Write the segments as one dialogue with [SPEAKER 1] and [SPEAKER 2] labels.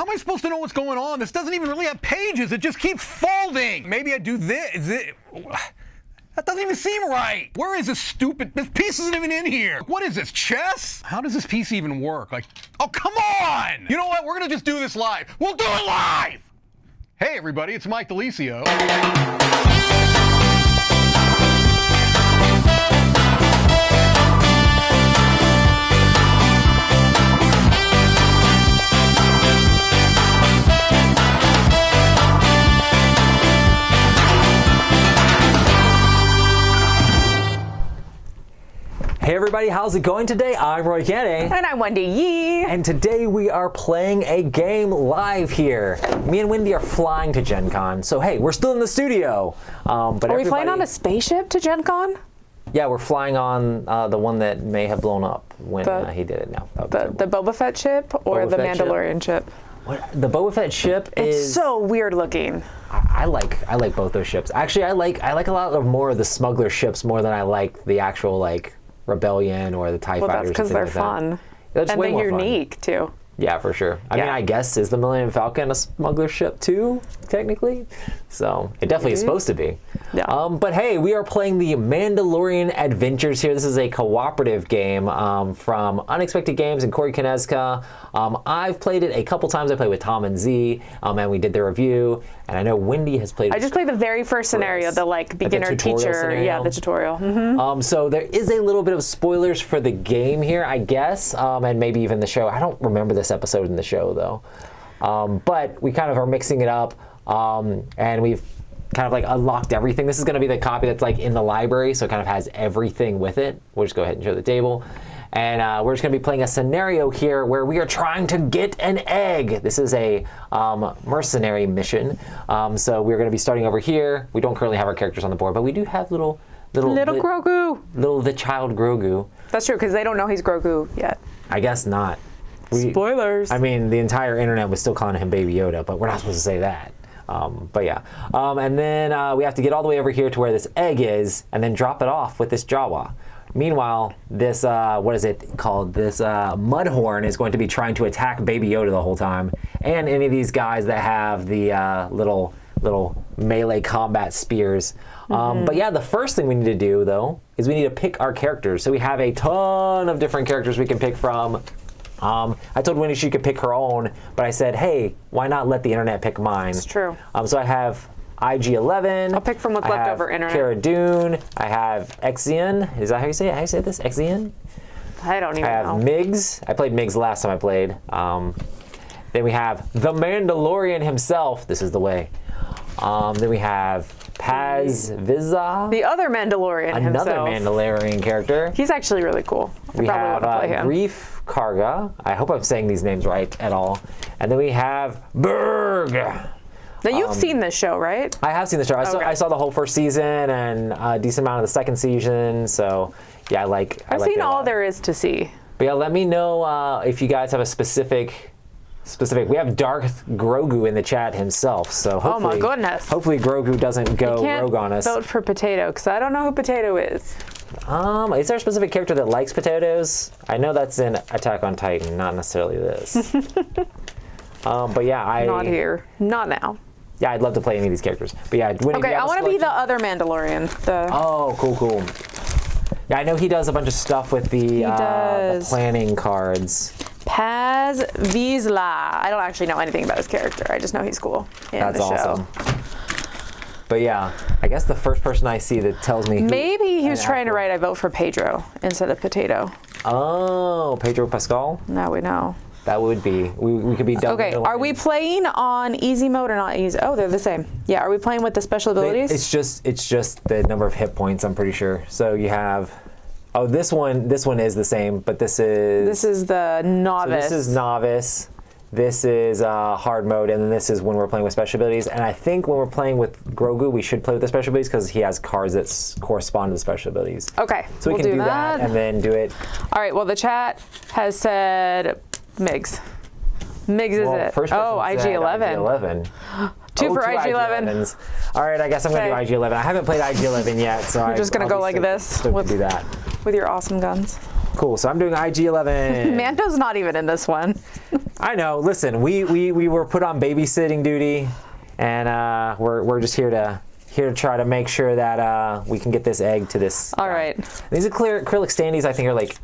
[SPEAKER 1] How am I supposed to know what's going on? This doesn't even really have pages. It just keeps folding. Maybe I do this. That doesn't even seem right. Where is this stupid? This piece isn't even in here. What is this, chess? How does this piece even work? Like, oh, come on! You know what? We're gonna just do this live. We'll do it live! Hey, everybody, it's Mike DeLisio.
[SPEAKER 2] Hey everybody, how's it going today? I'm Roy Canny.
[SPEAKER 3] And I'm Wendy Yee.
[SPEAKER 2] And today we are playing a game live here. Me and Wendy are flying to Gen Con, so hey, we're still in the studio. But
[SPEAKER 3] are we flying on a spaceship to Gen Con?
[SPEAKER 2] Yeah, we're flying on the one that may have blown up when he did it now.
[SPEAKER 3] The Boba Fett ship or the Mandalorian ship?
[SPEAKER 2] What, the Boba Fett ship
[SPEAKER 3] It's so weird looking.
[SPEAKER 2] I like both those ships. Actually, I like a lot more of the smuggler ships more than I like the actual like Rebellion or the TIE Fighters.
[SPEAKER 3] Well, that's because they're fun. And they're unique, too.
[SPEAKER 2] Yeah, for sure. I mean, I guess, is the Millennium Falcon a smuggler ship, too, technically? So, it definitely is supposed to be.
[SPEAKER 3] Yeah.
[SPEAKER 2] But hey, we are playing the Mandalorian Adventures here. This is a cooperative game from Unexpected Games and Corey Kinezka. I've played it a couple times. I played with Tom and Z, and we did the review. And I know Wendy has played.
[SPEAKER 3] I just played the very first scenario, the like beginner teacher. Scenario. Yeah, the tutorial. Mm-hmm.
[SPEAKER 2] So there is a little bit of spoilers for the game here, I guess, and maybe even the show. I don't remember this episode in the show though. But we kind of are mixing it up, and we've kind of like unlocked everything. This is going to be the copy that's like in the library, so it kind of has everything with it. We'll just go ahead and show the table. And we're just going to be playing a scenario here where we are trying to get an egg. This is a mercenary mission. So we're going to be starting over here. We don't currently have our characters on the board, but we do have little
[SPEAKER 3] Grogu.
[SPEAKER 2] Little the child Grogu.
[SPEAKER 3] That's true, because they don't know he's Grogu yet.
[SPEAKER 2] I guess not.
[SPEAKER 3] Spoilers.
[SPEAKER 2] I mean, the entire internet was still calling him Baby Yoda, but we're not supposed to say that. But yeah. And then we have to get all the way over here to where this egg is, and then drop it off with this Jawa. Meanwhile, this, what is it called? This Mudhorn is going to be trying to attack Baby Yoda the whole time. And any of these guys that have the little melee combat spears. But yeah, the first thing we need to do, though, is we need to pick our characters. So we have a ton of different characters we can pick from. I told Wendy she could pick her own, but I said, hey, why not let the internet pick mine?
[SPEAKER 3] It's true.
[SPEAKER 2] So I have IG-11.
[SPEAKER 3] I'll pick from what's left over internet.
[SPEAKER 2] Cara Dune. I have Exian. Is that how you say it? How you say this? Exian?
[SPEAKER 3] I don't even know.
[SPEAKER 2] I have Migs. I played Migs last time I played. Then we have the Mandalorian himself. This is the way. Then we have Paz Vizsla.
[SPEAKER 3] The other Mandalorian himself.
[SPEAKER 2] Another Mandalorian character.
[SPEAKER 3] He's actually really cool.
[SPEAKER 2] We have Grief Karga. I hope I'm saying these names right at all. And then we have Berg.
[SPEAKER 3] Now, you've seen this show, right?
[SPEAKER 2] I have seen the show. I saw the whole first season and a decent amount of the second season. So, yeah, I've
[SPEAKER 3] seen all there is to see.
[SPEAKER 2] But yeah, let me know if you guys have a specific. We have Darth Grogu in the chat himself. So hopefully,
[SPEAKER 3] oh my goodness!
[SPEAKER 2] Hopefully Grogu doesn't go rogue on us.
[SPEAKER 3] Vote for Potato because I don't know who Potato is.
[SPEAKER 2] Is there a specific character that likes potatoes? I know that's in Attack on Titan, not necessarily this. But yeah,
[SPEAKER 3] not here, not now.
[SPEAKER 2] Yeah, I'd love to play any of these characters. But yeah,
[SPEAKER 3] okay, I want to be the other Mandalorian.
[SPEAKER 2] Oh, cool. Yeah, I know he does a bunch of stuff with the planning cards.
[SPEAKER 3] Paz Vizsla. I don't actually know anything about his character. I just know he's cool in the show. That's awesome.
[SPEAKER 2] But yeah, I guess the first person I see that tells me
[SPEAKER 3] maybe he was trying to write I vote for Pedro instead of Potato.
[SPEAKER 2] Oh, Pedro Pascal?
[SPEAKER 3] Now we know.
[SPEAKER 2] That would be, we could be done.
[SPEAKER 3] Okay, are we playing on easy mode or not easy? Oh, they're the same. Yeah, are we playing with the special abilities?
[SPEAKER 2] It's just the number of hit points, I'm pretty sure. So you have, this one is the same, but this is
[SPEAKER 3] the novice.
[SPEAKER 2] So this is novice. This is hard mode, and then this is when we're playing with special abilities. And I think when we're playing with Grogu, we should play with the special abilities because he has cards that correspond to the special abilities.
[SPEAKER 3] Okay,
[SPEAKER 2] so we can do that and then do it.
[SPEAKER 3] All right. Well, the chat has said Migs. Migs is it? IG-11.
[SPEAKER 2] IG-11.
[SPEAKER 3] Two for IG-11.
[SPEAKER 2] All right, I guess I'm going to do IG-11. I haven't played IG-11 yet, so
[SPEAKER 3] I'm just going to go like this
[SPEAKER 2] with do that.
[SPEAKER 3] With your awesome guns.
[SPEAKER 2] Cool, so I'm doing IG-11.
[SPEAKER 3] Mando's not even in this one.
[SPEAKER 2] I know. Listen, we were put on babysitting duty, and we're just here to try to make sure that we can get this egg to this.
[SPEAKER 3] All right.
[SPEAKER 2] These acrylic standees, I think, are like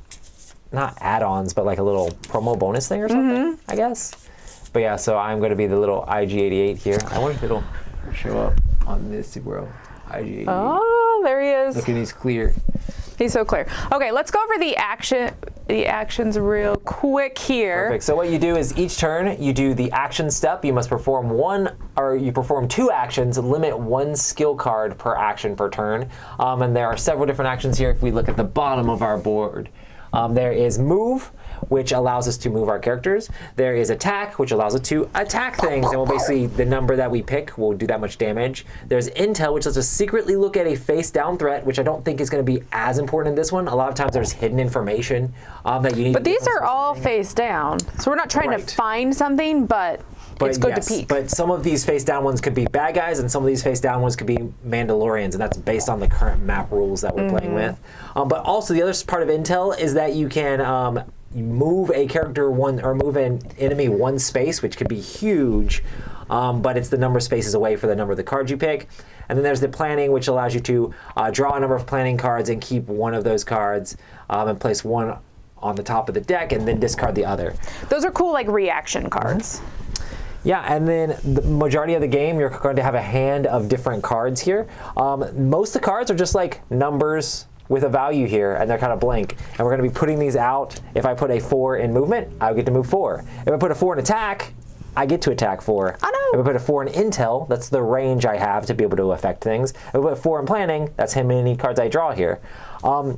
[SPEAKER 2] not add-ons, but like a little promo bonus thing or something, I guess. But yeah, so I'm going to be the little IG88 here. I wonder if it'll show up on this, bro. IG88.
[SPEAKER 3] Oh, there he is.
[SPEAKER 2] Look at he's clear.
[SPEAKER 3] He's so clear. Okay, let's go over the actions real quick here.
[SPEAKER 2] Perfect. So what you do is each turn you do the action step. You must perform you perform 2 actions. Limit 1 skill card per action per turn. And there are several different actions here. If we look at the bottom of our board, there is move, which allows us to move our characters. There is attack, which allows us to attack things, and we'll basically, the number that we pick will do that much damage. There's intel, which lets us secretly look at a face-down threat, which I don't think is going to be as important in this one. A lot of times there's hidden information that you need.
[SPEAKER 3] But these are all face down, so we're not trying to find something, but it's good to peek.
[SPEAKER 2] But some of these face-down ones could be bad guys, and some of these face-down ones could be Mandalorians, and that's based on the current map rules that we're playing with. But also the other part of intel is that you can move a character or move an enemy 1 space, which could be huge, but it's the number of spaces away for the number of the cards you pick. And then there's the planning, which allows you to draw a number of planning cards and keep one of those cards and place one on the top of the deck and then discard the other.
[SPEAKER 3] Those are cool, like reaction cards.
[SPEAKER 2] Yeah, and then the majority of the game, you're going to have a hand of different cards here. Most of the cards are just like numbers with a value here, and they're kind of blank. And we're going to be putting these out. If I put a 4 in movement, I get to move 4. If I put a 4 in attack, I get to attack 4.
[SPEAKER 3] I know.
[SPEAKER 2] If I put a 4 in intel, that's the range I have to be able to affect things. If I put a 4 in planning, that's how many cards I draw here.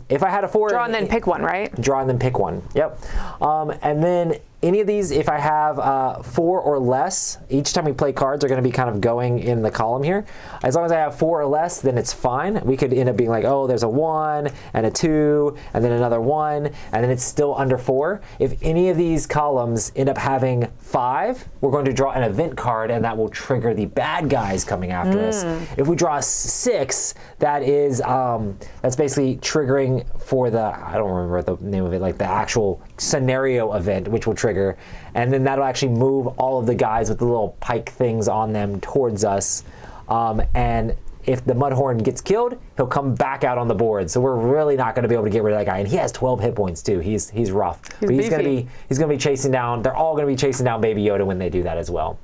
[SPEAKER 2] If I had a 4...
[SPEAKER 3] Draw and then pick one, right?
[SPEAKER 2] Draw and then pick one, yep. And then any of these, if I have 4 or less, each time we play cards are going to be kind of going in the column here. As long as I have 4 or less, then it's fine. We could end up being like, oh, there's a 1 and a 2 and then another 1, and then it's still under 4. If any of these columns end up having 5, we're going to draw an event card, and that will trigger the bad guys coming after us. If we draw 6, that is that's basically triggering for the, I don't remember the name of it, like the actual scenario event, which will trigger, and then that'll actually move all of the guys with the little pike things on them towards us. And if the Mudhorn gets killed, he'll come back out on the board. So we're really not going to be able to get rid of that guy. And he has 12 hit points too. He's rough. But he's going to be chasing down. They're all going to be chasing down Baby Yoda when they do that as well.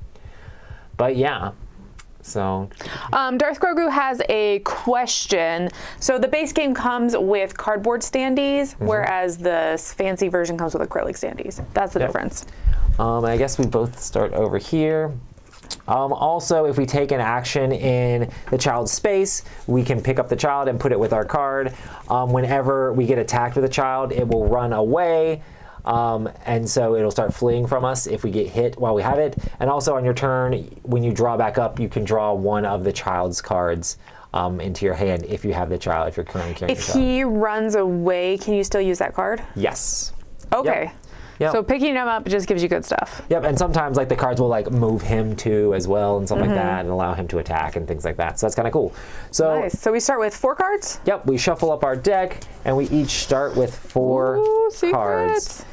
[SPEAKER 2] But yeah. So,
[SPEAKER 3] Darth Grogu has a question. So the base game comes with cardboard standees, whereas the fancy version comes with acrylic standees. That's the difference.
[SPEAKER 2] I guess we both start over here. Also, if we take an action in the child's space, we can pick up the child and put it with our card. Whenever we get attacked with a child, it will run away. And so it'll start fleeing from us if we get hit while we have it. And also on your turn, when you draw back up, you can draw one of the child's cards into your hand if you have the child, if you're currently carrying the child.
[SPEAKER 3] If he runs away, can you still use that card?
[SPEAKER 2] Yes.
[SPEAKER 3] Okay.
[SPEAKER 2] Yep.
[SPEAKER 3] So picking him up just gives you good stuff.
[SPEAKER 2] Yep, and sometimes like the cards will like move him too as well and stuff like that, and allow him to attack and things like that. So that's kind of cool. So
[SPEAKER 3] nice. So we start with 4 cards?
[SPEAKER 2] Yep, we shuffle up our deck and we each start with 4 cards.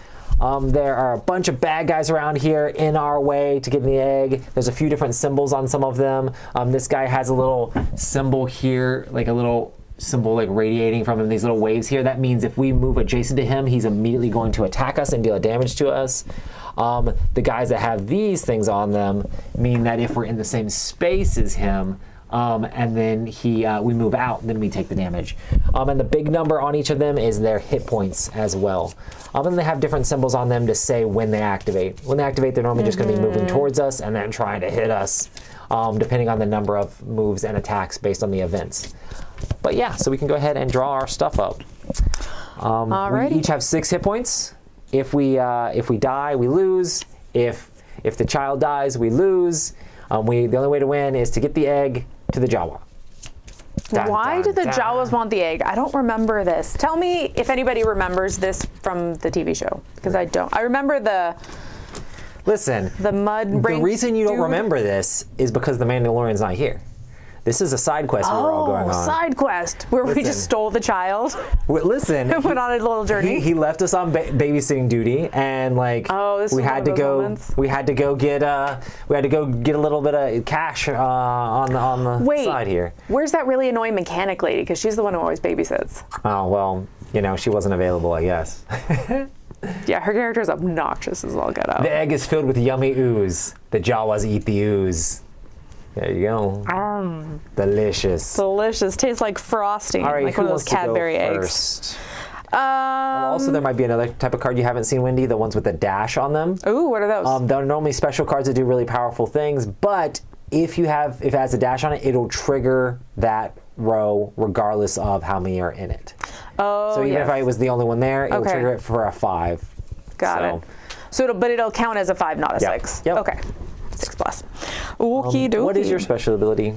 [SPEAKER 2] There are a bunch of bad guys around here in our way to get in the egg. There's a few different symbols on some of them. This guy has a little symbol here, like a little symbol like radiating from him, these little waves here. That means if we move adjacent to him, he's immediately going to attack us and deal damage to us. The guys that have these things on them mean that if we're in the same space as him, and then we move out, then we take the damage. And the big number on each of them is their hit points as well. And they have different symbols on them to say when they activate. When they activate, they're normally just going to be moving towards us and then trying to hit us, depending on the number of moves and attacks based on the events. But yeah, so we can go ahead and draw our stuff up. We each have 6 hit points. If we die, we lose. If the child dies, we lose. The only way to win is to get the egg to the Jawa.
[SPEAKER 3] Why do the Jawas want the egg? I don't remember this. Tell me if anybody remembers this from the TV show, because I don't. I remember the
[SPEAKER 2] mud.
[SPEAKER 3] The reason
[SPEAKER 2] you don't remember this is because the Mandalorian's not here. This is a side quest we were all going on.
[SPEAKER 3] Side quest where we
[SPEAKER 2] Listen.
[SPEAKER 3] just stole the child
[SPEAKER 2] Listen,
[SPEAKER 3] and went on a little journey.
[SPEAKER 2] he left us on babysitting duty, and like
[SPEAKER 3] This
[SPEAKER 2] we
[SPEAKER 3] was
[SPEAKER 2] had
[SPEAKER 3] one
[SPEAKER 2] to
[SPEAKER 3] of those
[SPEAKER 2] go.
[SPEAKER 3] moments.
[SPEAKER 2] We had to go get a little bit of cash on the side here.
[SPEAKER 3] Where's that really annoying mechanic lady? Because she's the one who always babysits.
[SPEAKER 2] Oh well, she wasn't available, I guess.
[SPEAKER 3] Yeah, her character is obnoxious as all get out.
[SPEAKER 2] The egg is filled with yummy ooze. The Jawas eat the ooze. There you go. Delicious.
[SPEAKER 3] Delicious. Tastes like frosting.
[SPEAKER 2] All right,
[SPEAKER 3] like
[SPEAKER 2] who
[SPEAKER 3] one of those
[SPEAKER 2] wants to go
[SPEAKER 3] Cadbury eggs.
[SPEAKER 2] first? Also, there might be another type of card you haven't seen, Wendy. The ones with the dash on them.
[SPEAKER 3] Ooh, what are those?
[SPEAKER 2] They're normally special cards that do really powerful things, but if it has a dash on it, it'll trigger that row regardless of how many are in it.
[SPEAKER 3] Oh,
[SPEAKER 2] So even
[SPEAKER 3] yes.
[SPEAKER 2] if I was the only one there, it'll
[SPEAKER 3] Okay.
[SPEAKER 2] trigger it for a 5.
[SPEAKER 3] Got it. So it'll count as a 5, not a
[SPEAKER 2] Yep.
[SPEAKER 3] 6.
[SPEAKER 2] Yep.
[SPEAKER 3] Okay. 6+. Okie dokie.
[SPEAKER 2] What is your special ability?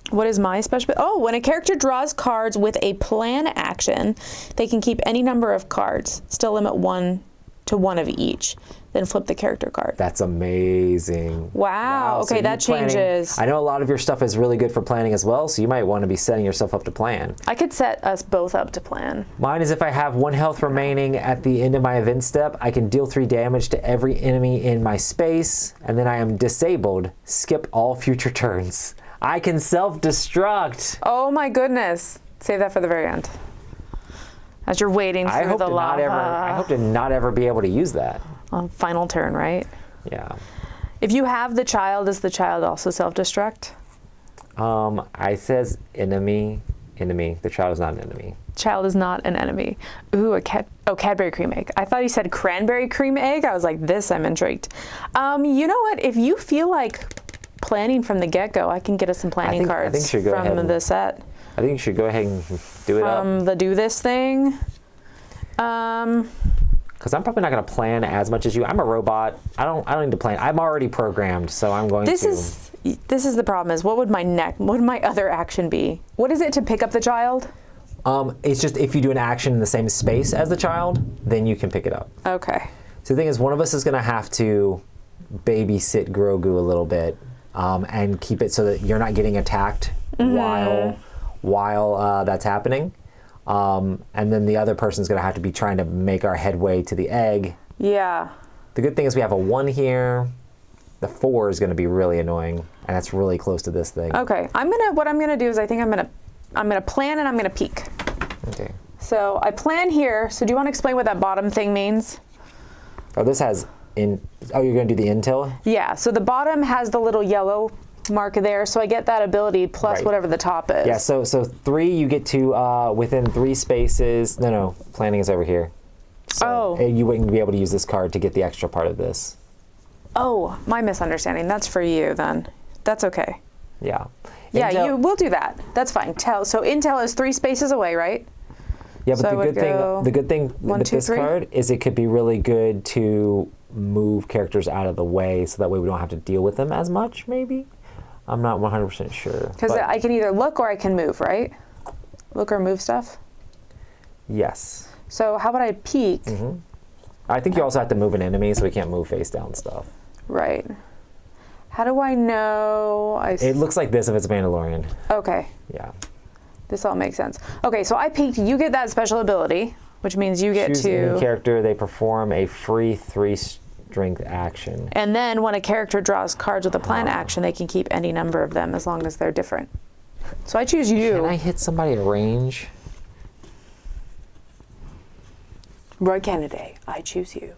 [SPEAKER 3] What is my special? Oh, when a character draws cards with a plan action, they can keep any number of cards. Still limit 1 to 1 of each. Then flip the character card.
[SPEAKER 2] That's amazing.
[SPEAKER 3] Wow.
[SPEAKER 2] So
[SPEAKER 3] Okay,
[SPEAKER 2] you
[SPEAKER 3] that changes.
[SPEAKER 2] I know a lot of your stuff is really good for planning as well, so you might want to be setting yourself up to plan.
[SPEAKER 3] I could set us both up to plan.
[SPEAKER 2] Mine is if I have 1 health remaining at the end of my event step, I can deal 3 damage to every enemy in my space, and then I am disabled. Skip all future turns. I can self-destruct.
[SPEAKER 3] Oh my goodness. Save that for the very end. As you're waiting
[SPEAKER 2] I
[SPEAKER 3] through
[SPEAKER 2] hope
[SPEAKER 3] the
[SPEAKER 2] to
[SPEAKER 3] lava.
[SPEAKER 2] I hope to not ever be able to use that.
[SPEAKER 3] Final turn, right?
[SPEAKER 2] Yeah.
[SPEAKER 3] If you have the child, does the child also self-destruct?
[SPEAKER 2] I says enemy. The child is not an enemy.
[SPEAKER 3] Child is not an enemy. Ooh, Cadbury cream egg. I thought he said cranberry cream egg. I was like, I'm intrigued. You know what? If you feel like planning from the get-go, I can get us some planning cards
[SPEAKER 2] I think you should go ahead
[SPEAKER 3] from the set.
[SPEAKER 2] I think you should go ahead and do it up.
[SPEAKER 3] From the do this thing.
[SPEAKER 2] Because I'm probably not going to plan as much as you. I'm a robot. I don't need to plan. I'm already programmed, so I'm going to.
[SPEAKER 3] This is the problem. Is what would my other action be? What is it to pick up the child?
[SPEAKER 2] It's just if you do an action in the same space as the child, then you can pick it up.
[SPEAKER 3] Okay.
[SPEAKER 2] So the thing is, one of us is going to have to babysit Grogu a little bit and keep it so that you're not getting attacked while that's happening. And then the other person's going to have to be trying to make our headway to the egg.
[SPEAKER 3] Yeah.
[SPEAKER 2] The good thing is we have a 1 here. The 4 is going to be really annoying, and that's really close to this thing.
[SPEAKER 3] Okay. What I'm gonna do is I think I'm gonna plan and I'm gonna peek.
[SPEAKER 2] Okay.
[SPEAKER 3] So I plan here. So do you want to explain what that bottom thing means?
[SPEAKER 2] Oh, this has you're going to do the intel?
[SPEAKER 3] Yeah. So the bottom has the little yellow mark there. So I get that ability plus
[SPEAKER 2] Right.
[SPEAKER 3] whatever the top is.
[SPEAKER 2] Yeah, so 3 you get to within 3 spaces. No, planning is over here. So you wouldn't be able to use this card to get the extra part of this.
[SPEAKER 3] Oh, my misunderstanding. That's for you then. That's okay.
[SPEAKER 2] Yeah.
[SPEAKER 3] Yeah, we'll do that. That's fine. So intel is 3 spaces away, right?
[SPEAKER 2] Yeah, but
[SPEAKER 3] So I would
[SPEAKER 2] the good thing
[SPEAKER 3] one,
[SPEAKER 2] with
[SPEAKER 3] two,
[SPEAKER 2] this
[SPEAKER 3] three?
[SPEAKER 2] card is it could be really good to move characters out of the way, so that way we don't have to deal with them as much. Maybe. I'm not 100% sure.
[SPEAKER 3] Because I can either look or I can move, right? Look or move stuff.
[SPEAKER 2] Yes.
[SPEAKER 3] So how about I peek?
[SPEAKER 2] I think you also have to move an enemy, so we can't move face down stuff.
[SPEAKER 3] Right. How do I know?
[SPEAKER 2] It looks like this if it's Mandalorian.
[SPEAKER 3] Okay.
[SPEAKER 2] Yeah.
[SPEAKER 3] This all makes sense. Okay, so I peeked. You get that special ability, which means you get
[SPEAKER 2] Choose
[SPEAKER 3] to.
[SPEAKER 2] any character. They perform a free 3 strength action.
[SPEAKER 3] And then when a character draws cards with a plan action, they can keep any number of them as long as they're different. So I choose you.
[SPEAKER 2] Can I hit somebody at range?
[SPEAKER 3] Roy Kennedy, I choose you.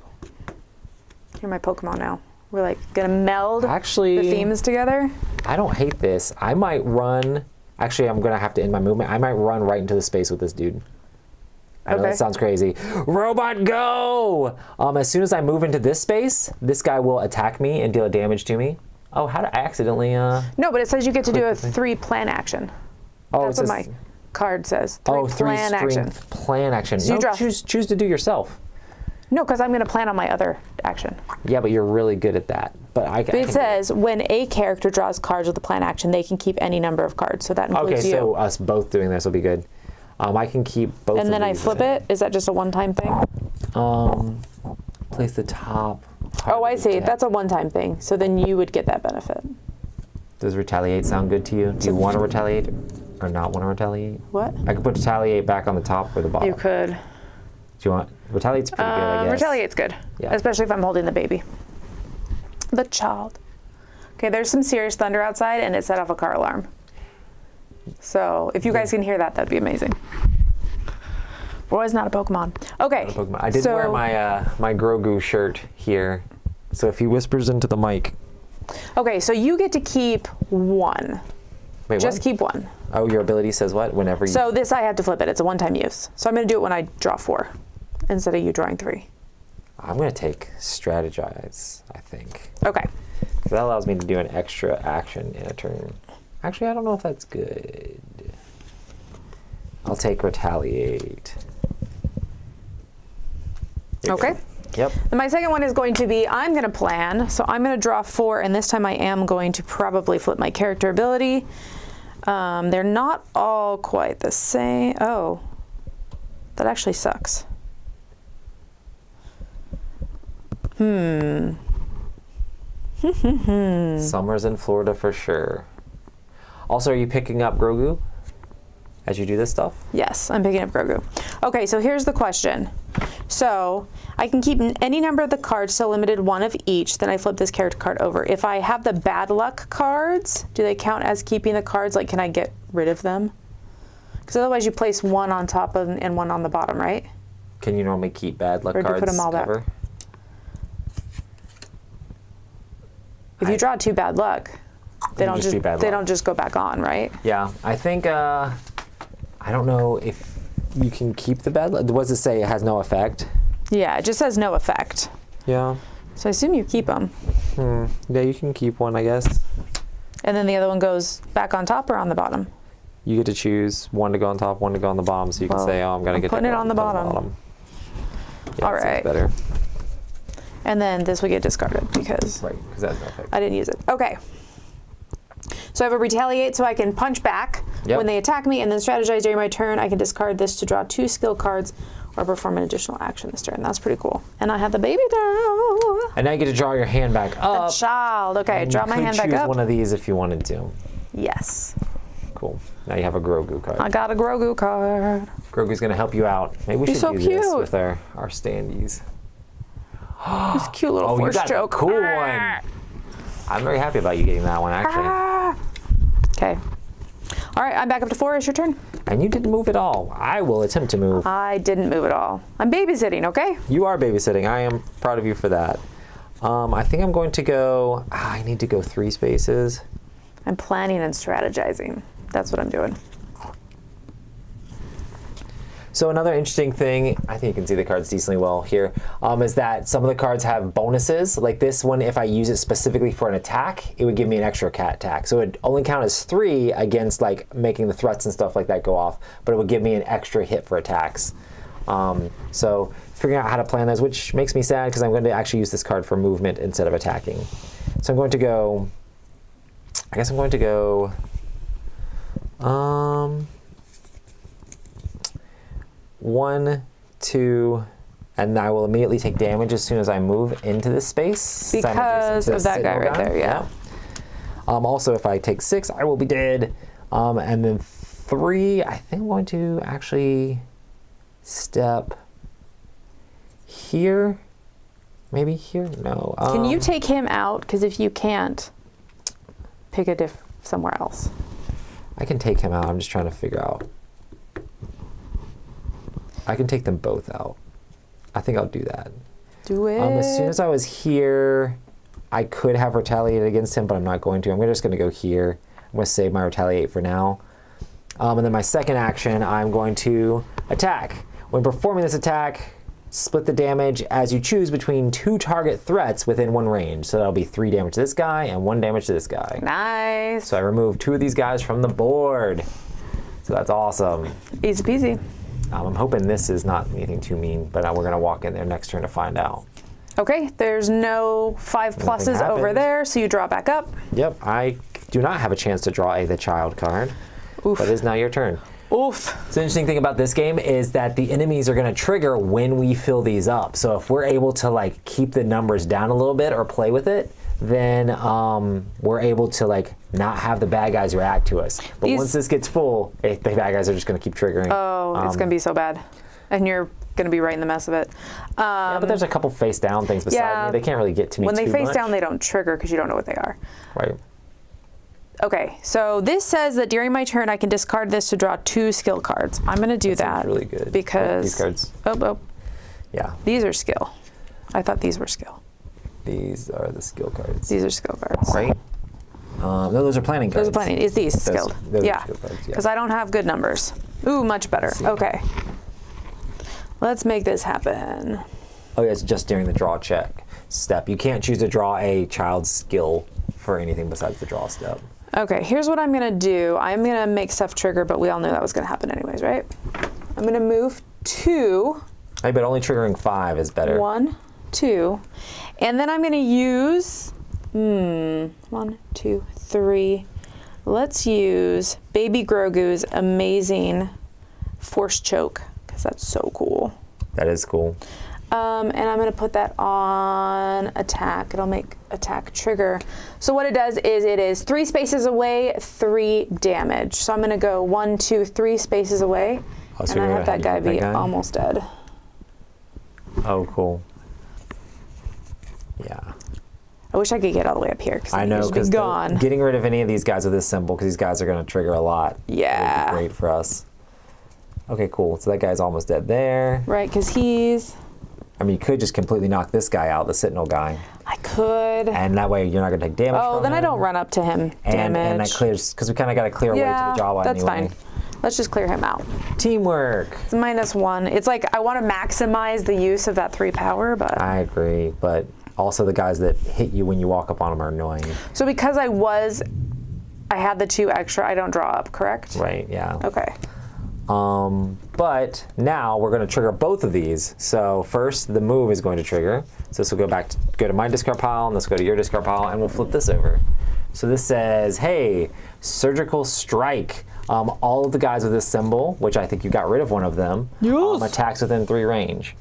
[SPEAKER 3] You're my Pokemon now. We're like gonna meld
[SPEAKER 2] Actually,
[SPEAKER 3] the themes together.
[SPEAKER 2] I don't hate this. I might run. Actually, I'm gonna have to end my movement. I might run right into the space with this dude. I know that sounds crazy. Robot, go! As soon as I move into this space, this guy will attack me and deal damage to me. Oh, how did I accidentally?
[SPEAKER 3] No, but it says you get to do a 3 plan action.
[SPEAKER 2] Oh,
[SPEAKER 3] That's
[SPEAKER 2] it
[SPEAKER 3] what
[SPEAKER 2] says,
[SPEAKER 3] my card says.
[SPEAKER 2] 3
[SPEAKER 3] plan action.
[SPEAKER 2] strength plan action.
[SPEAKER 3] So you
[SPEAKER 2] No,
[SPEAKER 3] draw-
[SPEAKER 2] choose to do yourself.
[SPEAKER 3] No, because I'm going to plan on my other action.
[SPEAKER 2] Yeah, but you're really good at that. But
[SPEAKER 3] It says when a character draws cards with a plan action, they can keep any number of cards. So that includes
[SPEAKER 2] okay,
[SPEAKER 3] you.
[SPEAKER 2] so us both doing this will be good. I can keep both.
[SPEAKER 3] And
[SPEAKER 2] of
[SPEAKER 3] then I
[SPEAKER 2] these
[SPEAKER 3] flip
[SPEAKER 2] in.
[SPEAKER 3] it. Is that just a one-time thing?
[SPEAKER 2] Place the top. part
[SPEAKER 3] Oh, I
[SPEAKER 2] of the
[SPEAKER 3] see.
[SPEAKER 2] deck.
[SPEAKER 3] That's a one-time thing. So then you would get that benefit.
[SPEAKER 2] Does retaliate sound good to you? Do you want to retaliate or not want to retaliate?
[SPEAKER 3] What?
[SPEAKER 2] I could put retaliate back on the top or the bottom.
[SPEAKER 3] You could.
[SPEAKER 2] Do you want retaliate's pretty good, I guess.
[SPEAKER 3] Retaliate's good,
[SPEAKER 2] Yeah.
[SPEAKER 3] especially if I'm holding the baby. The child. Okay, there's some serious thunder outside, and it set off a car alarm. So if you guys can hear that, that'd be amazing. Roy's not a Pokemon. Okay.
[SPEAKER 2] Not a Pokemon. I did wear my my Grogu shirt here, so if he whispers into the mic.
[SPEAKER 3] Okay, so you get to keep one.
[SPEAKER 2] Wait,
[SPEAKER 3] Just
[SPEAKER 2] what?
[SPEAKER 3] keep one.
[SPEAKER 2] Oh, your ability says what? Whenever you.
[SPEAKER 3] So this I have to flip it. It's a one-time use. So I'm going to do it when I draw 4 instead of you drawing 3.
[SPEAKER 2] I'm gonna take strategize. I think.
[SPEAKER 3] Okay.
[SPEAKER 2] That allows me to do an extra action in a turn. Actually, I don't know if that's good. I'll take retaliate.
[SPEAKER 3] Okay.
[SPEAKER 2] Yep.
[SPEAKER 3] And my second one is going to be, I'm going to plan. So I'm going to draw 4, and this time I am going to probably flip my character ability. They're not all quite the same. Oh, that actually sucks.
[SPEAKER 2] Summer's in Florida for sure. Also, are you picking up Grogu as you do this stuff?
[SPEAKER 3] Yes, I'm picking up Grogu. Okay, so here's the question. So I can keep any number of the cards, so limited 1 of each. Then I flip this character card over. If I have the bad luck cards, do they count as keeping the cards? Like, can I get rid of them? Because otherwise you place 1 on top of and 1 on the bottom, right?
[SPEAKER 2] Can you normally keep bad luck
[SPEAKER 3] Or do you
[SPEAKER 2] cards?
[SPEAKER 3] put them all back?
[SPEAKER 2] ever?
[SPEAKER 3] If you draw 2 bad luck, they don't
[SPEAKER 2] just
[SPEAKER 3] just
[SPEAKER 2] be bad
[SPEAKER 3] they
[SPEAKER 2] luck.
[SPEAKER 3] don't just go back on, right?
[SPEAKER 2] Yeah, I think. I don't know if you can keep the bad luck. What does it say? It has no effect.
[SPEAKER 3] Yeah, it just says no effect.
[SPEAKER 2] Yeah.
[SPEAKER 3] So I assume you keep them.
[SPEAKER 2] Yeah, you can keep one, I guess.
[SPEAKER 3] And then the other one goes back on top or on the bottom?
[SPEAKER 2] You get to choose one to go on top, one to go on the bottom, so you can
[SPEAKER 3] Well,
[SPEAKER 2] say, "Oh, I'm gonna
[SPEAKER 3] I'm
[SPEAKER 2] get
[SPEAKER 3] putting
[SPEAKER 2] to
[SPEAKER 3] it
[SPEAKER 2] go
[SPEAKER 3] on the bottom.
[SPEAKER 2] Yeah,
[SPEAKER 3] All
[SPEAKER 2] that sounds
[SPEAKER 3] right.
[SPEAKER 2] better.
[SPEAKER 3] And then this would get discarded because
[SPEAKER 2] Right, because that has no effect.
[SPEAKER 3] I didn't use it. Okay. So I have a retaliate, so I can punch back
[SPEAKER 2] Yep.
[SPEAKER 3] when they attack me, and then strategize during my turn. I can discard this to draw 2 skill cards or perform an additional action this turn. That's pretty cool. And I have the baby down.
[SPEAKER 2] And now you get to draw your hand back up.
[SPEAKER 3] Child. Okay,
[SPEAKER 2] and
[SPEAKER 3] draw
[SPEAKER 2] you
[SPEAKER 3] my
[SPEAKER 2] could
[SPEAKER 3] hand back
[SPEAKER 2] choose
[SPEAKER 3] up.
[SPEAKER 2] one of these if you wanted to.
[SPEAKER 3] Yes.
[SPEAKER 2] Cool. Now you have a Grogu card.
[SPEAKER 3] I got a Grogu card.
[SPEAKER 2] Grogu's gonna help you out. Maybe we
[SPEAKER 3] He's
[SPEAKER 2] should
[SPEAKER 3] so
[SPEAKER 2] do this
[SPEAKER 3] cute.
[SPEAKER 2] with our standees.
[SPEAKER 3] This cute little
[SPEAKER 2] Oh, you
[SPEAKER 3] force
[SPEAKER 2] got
[SPEAKER 3] joke.
[SPEAKER 2] a cool one. I'm very happy about you getting that one, actually.
[SPEAKER 3] Okay. All right, I'm back up to 4. It's your turn.
[SPEAKER 2] And you didn't move at all. I will attempt to move.
[SPEAKER 3] I didn't move at all. I'm babysitting, okay?
[SPEAKER 2] You are babysitting. I am proud of you for that. I think I'm going to go. I need to go 3 spaces.
[SPEAKER 3] I'm planning and strategizing. That's what I'm doing.
[SPEAKER 2] So another interesting thing, I think you can see the cards decently well here, is that some of the cards have bonuses. Like this one, if I use it specifically for an attack, it would give me an extra cat attack. So it would only count as 3 against like making the threats and stuff like that go off, but it would give me an extra hit for attacks. So figuring out how to plan those, which makes me sad because I'm going to actually use this card for movement instead of attacking. So I'm going to go, I guess I'm going to go, 1, 2, and I will immediately take damage as soon as I move into this space.
[SPEAKER 3] Because of that guy right there, yeah.
[SPEAKER 2] Also, if I take 6, I will be dead. And then 3, I think I'm going to actually step here. Maybe here? No.
[SPEAKER 3] Can you take him out? Because if you can't, pick a somewhere else.
[SPEAKER 2] I can take him out. I'm just trying to figure out. I can take them both out. I think I'll do that.
[SPEAKER 3] Do it.
[SPEAKER 2] As soon as I was here, I could have retaliated against him, but I'm not going to. I'm just going to go here. I'm going to save my retaliate for now. And then my second action, I'm going to attack. When performing this attack, split the damage as you choose between 2 target threats within 1 range. So that'll be 3 damage to this guy and 1 damage to this guy.
[SPEAKER 3] Nice.
[SPEAKER 2] So I remove 2 of these guys from the board. So that's awesome.
[SPEAKER 3] Easy peasy.
[SPEAKER 2] I'm hoping this is not anything too mean, but we're going to walk in there next turn to find out.
[SPEAKER 3] Okay, there's no 5 pluses over
[SPEAKER 2] happens.
[SPEAKER 3] there, so you draw back up.
[SPEAKER 2] Yep, I do not have a chance to draw the child card.
[SPEAKER 3] Oof.
[SPEAKER 2] But it is now your turn.
[SPEAKER 3] Oof.
[SPEAKER 2] So the interesting thing about this game is that the enemies are going to trigger when we fill these up. So if we're able to like keep the numbers down a little bit or play with it, then we're able to like not have the bad guys react to us. But once this gets full, the bad guys are just going to keep triggering.
[SPEAKER 3] Oh, it's going to be so bad. And you're going to be right in the mess of it.
[SPEAKER 2] Yeah, but there's a couple face down things beside me. They can't really get to me
[SPEAKER 3] when
[SPEAKER 2] too
[SPEAKER 3] they face
[SPEAKER 2] much.
[SPEAKER 3] down, they don't trigger because you don't know what they are.
[SPEAKER 2] Right.
[SPEAKER 3] Okay, so this says that during my turn, I can discard this to draw 2 skill cards. I'm going to do that.
[SPEAKER 2] Really good.
[SPEAKER 3] Because
[SPEAKER 2] These cards.
[SPEAKER 3] Oh.
[SPEAKER 2] Yeah.
[SPEAKER 3] These are skill. I thought these were skill.
[SPEAKER 2] These are the skill cards.
[SPEAKER 3] These are skill cards.
[SPEAKER 2] Right. No, those are planning cards.
[SPEAKER 3] Those are planning. Is these skilled?
[SPEAKER 2] Those
[SPEAKER 3] Yeah.
[SPEAKER 2] are skill cards, yeah.
[SPEAKER 3] Because I don't have good numbers. Ooh, much better. Okay. Let's make this happen.
[SPEAKER 2] Oh, yeah, it's just during the draw check step. You can't choose to draw a child's skill for anything besides the draw step.
[SPEAKER 3] Okay, here's what I'm going to do. I'm going to make stuff trigger, but we all knew that was going to happen anyways, right? I'm going to move 2.
[SPEAKER 2] Hey, but only triggering 5 is better.
[SPEAKER 3] 1, 2. And then I'm going to use 1, 2, 3. Let's use Baby Grogu's amazing Force Choke, because that's so cool.
[SPEAKER 2] That is cool.
[SPEAKER 3] And I'm going to put that on attack. It'll make attack trigger. So what it does is it is 3 spaces away, 3 damage. So I'm going to go 1, 2, 3 spaces away.
[SPEAKER 2] Oh, so
[SPEAKER 3] and I have that guy be almost dead.
[SPEAKER 2] Oh, cool. Yeah.
[SPEAKER 3] I wish I could get all the way up here because
[SPEAKER 2] I know, because
[SPEAKER 3] gone.
[SPEAKER 2] Getting rid of any of these guys with this symbol, because these guys are going to trigger a lot.
[SPEAKER 3] Yeah.
[SPEAKER 2] Would be great for us. Okay, cool. So that guy's almost dead there.
[SPEAKER 3] Right, because he's...
[SPEAKER 2] I mean, you could just completely knock this guy out, the Sentinel guy.
[SPEAKER 3] I could.
[SPEAKER 2] And that way you're not going to take damage from
[SPEAKER 3] then
[SPEAKER 2] him.
[SPEAKER 3] I don't run up to him.
[SPEAKER 2] And that clears, because we kind of got to clear away to the Jawa
[SPEAKER 3] that's
[SPEAKER 2] anyway.
[SPEAKER 3] fine. Let's just clear him out.
[SPEAKER 2] Teamwork.
[SPEAKER 3] It's -1. It's like I want to maximize the use of that 3 power, but...
[SPEAKER 2] I agree, but also the guys that hit you when you walk up on them are annoying.
[SPEAKER 3] So because I had the 2 extra, I don't draw up, correct?
[SPEAKER 2] Right, yeah.
[SPEAKER 3] Okay.
[SPEAKER 2] But now we're going to trigger both of these. So first, the move is going to trigger. So this will go to my discard pile, and this will go to your discard pile, and we'll flip this over. So this says, hey, Surgical Strike. All of the guys with this symbol, which I think you got rid of one of them, attacks within 3 range.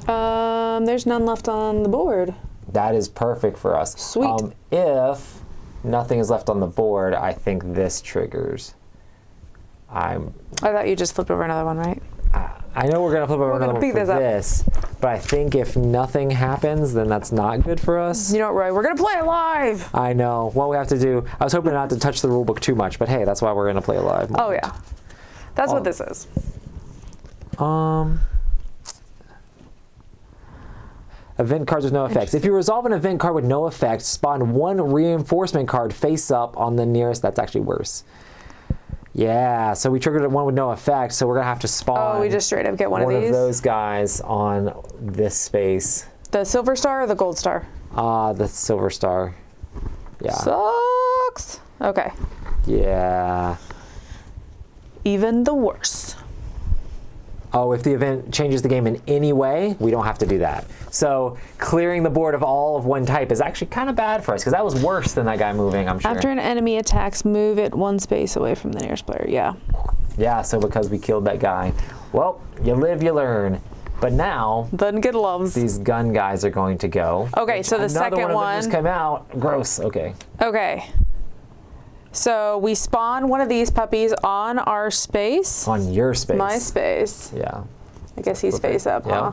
[SPEAKER 3] There's none left on the board.
[SPEAKER 2] That is perfect for us.
[SPEAKER 3] Sweet.
[SPEAKER 2] If nothing is left on the board, I think this triggers.
[SPEAKER 3] I thought you just flipped over another one, right?
[SPEAKER 2] I know we're going to flip over another one for this, but I think if nothing happens, then that's not good for us.
[SPEAKER 3] You know what, Roy? We're going to play it live.
[SPEAKER 2] I know. What we have to do, I was hoping not to touch the rule book too much, but hey, that's why we're going to play it live.
[SPEAKER 3] Oh, yeah. That's what this is.
[SPEAKER 2] Event cards with no effects. If you resolve an event card with no effects, spawn 1 reinforcement card face up on the nearest. That's actually worse. Yeah, so we triggered one with no effect, so we're going to have to spawn.
[SPEAKER 3] Oh, we just straight up get one of these?
[SPEAKER 2] One of those guys on this space.
[SPEAKER 3] The silver star or the gold star?
[SPEAKER 2] The silver star. Yeah.
[SPEAKER 3] Sucks. Okay.
[SPEAKER 2] Yeah.
[SPEAKER 3] Even the worse.
[SPEAKER 2] Oh, if the event changes the game in any way, we don't have to do that. So clearing the board of all of one type is actually kind of bad for us, because that was worse than that guy moving, I'm sure.
[SPEAKER 3] After an enemy attacks, move it 1 space away from the nearest player. Yeah.
[SPEAKER 2] Yeah, so because we killed that guy. Well, you live, you learn. But now,
[SPEAKER 3] Then get loves.
[SPEAKER 2] these gun guys are going to go.
[SPEAKER 3] Okay, so the second
[SPEAKER 2] Another one of
[SPEAKER 3] one.
[SPEAKER 2] them just came out. Gross, okay.
[SPEAKER 3] Okay. So we spawn one of these puppies on our space.
[SPEAKER 2] On your space.
[SPEAKER 3] My space.
[SPEAKER 2] Yeah.
[SPEAKER 3] I guess he's face up,
[SPEAKER 2] Yeah.
[SPEAKER 3] huh?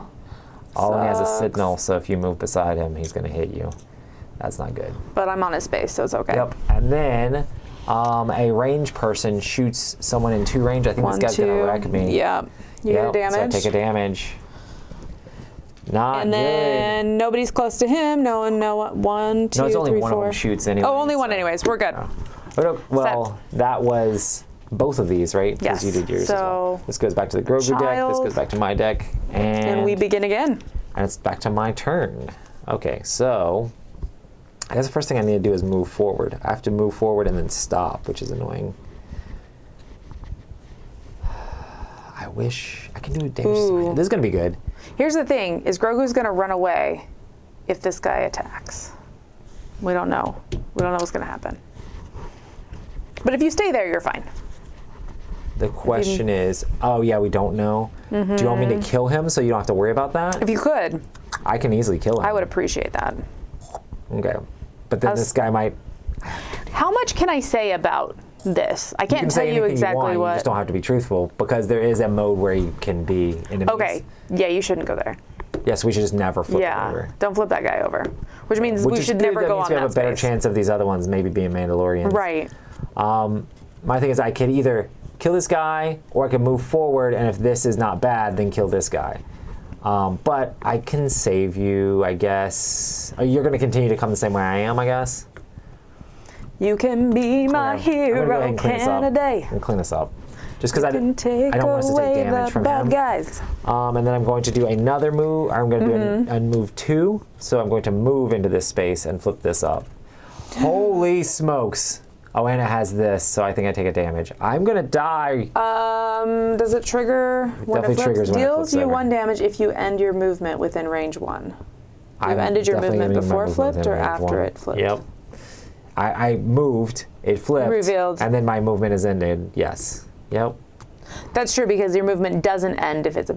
[SPEAKER 2] All he has a
[SPEAKER 3] Sucks.
[SPEAKER 2] signal, so if you move beside him, he's going to hit you. That's not good.
[SPEAKER 3] But I'm on his space, so it's okay.
[SPEAKER 2] Yep. And then a range person shoots someone in 2 range. I think
[SPEAKER 3] 1,
[SPEAKER 2] this guy's
[SPEAKER 3] 2.
[SPEAKER 2] going to wreck me.
[SPEAKER 3] Yep. You get a damage.
[SPEAKER 2] So I take a damage. Not
[SPEAKER 3] and then
[SPEAKER 2] good.
[SPEAKER 3] nobody's close to him. No one, 1, 2,
[SPEAKER 2] No, it's only
[SPEAKER 3] 3,
[SPEAKER 2] one
[SPEAKER 3] 4.
[SPEAKER 2] of them shoots anyway.
[SPEAKER 3] Oh, only one anyways. We're good.
[SPEAKER 2] Well, that was both of these, right? 'Cause
[SPEAKER 3] Yes.
[SPEAKER 2] you did yours as well.
[SPEAKER 3] So,
[SPEAKER 2] This goes back to the Grogu deck. This
[SPEAKER 3] child.
[SPEAKER 2] goes back to my deck. And
[SPEAKER 3] we begin again.
[SPEAKER 2] And it's back to my turn. Okay, so I guess the first thing I need to do is move forward. I have to move forward and then stop, which is annoying. I wish I can do a damage.
[SPEAKER 3] Ooh.
[SPEAKER 2] This is going to be good.
[SPEAKER 3] Here's the thing, is Grogu's going to run away if this guy attacks. We don't know. We don't know what's going to happen. But if you stay there, you're fine.
[SPEAKER 2] The question is, oh yeah, we don't know. Do you want me to kill him so you don't have to worry about that?
[SPEAKER 3] If you could,
[SPEAKER 2] I can easily kill him.
[SPEAKER 3] I would appreciate that.
[SPEAKER 2] Okay. But then this guy might...
[SPEAKER 3] How much can I say about this? I can't tell you exactly what.
[SPEAKER 2] You just don't have to be truthful because there is a mode where you can be enemies.
[SPEAKER 3] Okay. Yeah, you shouldn't go there.
[SPEAKER 2] Yes, we should just never flip him over.
[SPEAKER 3] Don't flip that guy over. Which means we should never go on that space.
[SPEAKER 2] We have a better chance of these other ones maybe being Mandalorians.
[SPEAKER 3] Right.
[SPEAKER 2] My thing is I could either kill this guy or I could move forward, and if this is not bad, then kill this guy. But I can save you, I guess. You're going to continue to come the same way I am, I guess?
[SPEAKER 3] You can be my hero, Canada.
[SPEAKER 2] And clean this up. Just because I don't
[SPEAKER 3] take
[SPEAKER 2] want us to take
[SPEAKER 3] away
[SPEAKER 2] damage
[SPEAKER 3] the
[SPEAKER 2] from
[SPEAKER 3] bad
[SPEAKER 2] him.
[SPEAKER 3] guys.
[SPEAKER 2] And then I'm going to do another move. I'm going to do a move 2. So I'm going to move into this space and flip this up. Holy smokes. Oh, and it has this, so I think I take a damage. I'm going to die.
[SPEAKER 3] Does it trigger when it flips?
[SPEAKER 2] Triggers when it
[SPEAKER 3] Deals
[SPEAKER 2] flips
[SPEAKER 3] you
[SPEAKER 2] over.
[SPEAKER 3] 1 damage if you end your movement within range 1. You've ended your movement before it flipped or after it flipped?
[SPEAKER 2] Yep. I moved, it flipped,
[SPEAKER 3] Revealed.
[SPEAKER 2] and then my movement is ended. Yes. Yep.
[SPEAKER 3] That's true because your movement doesn't end if it's a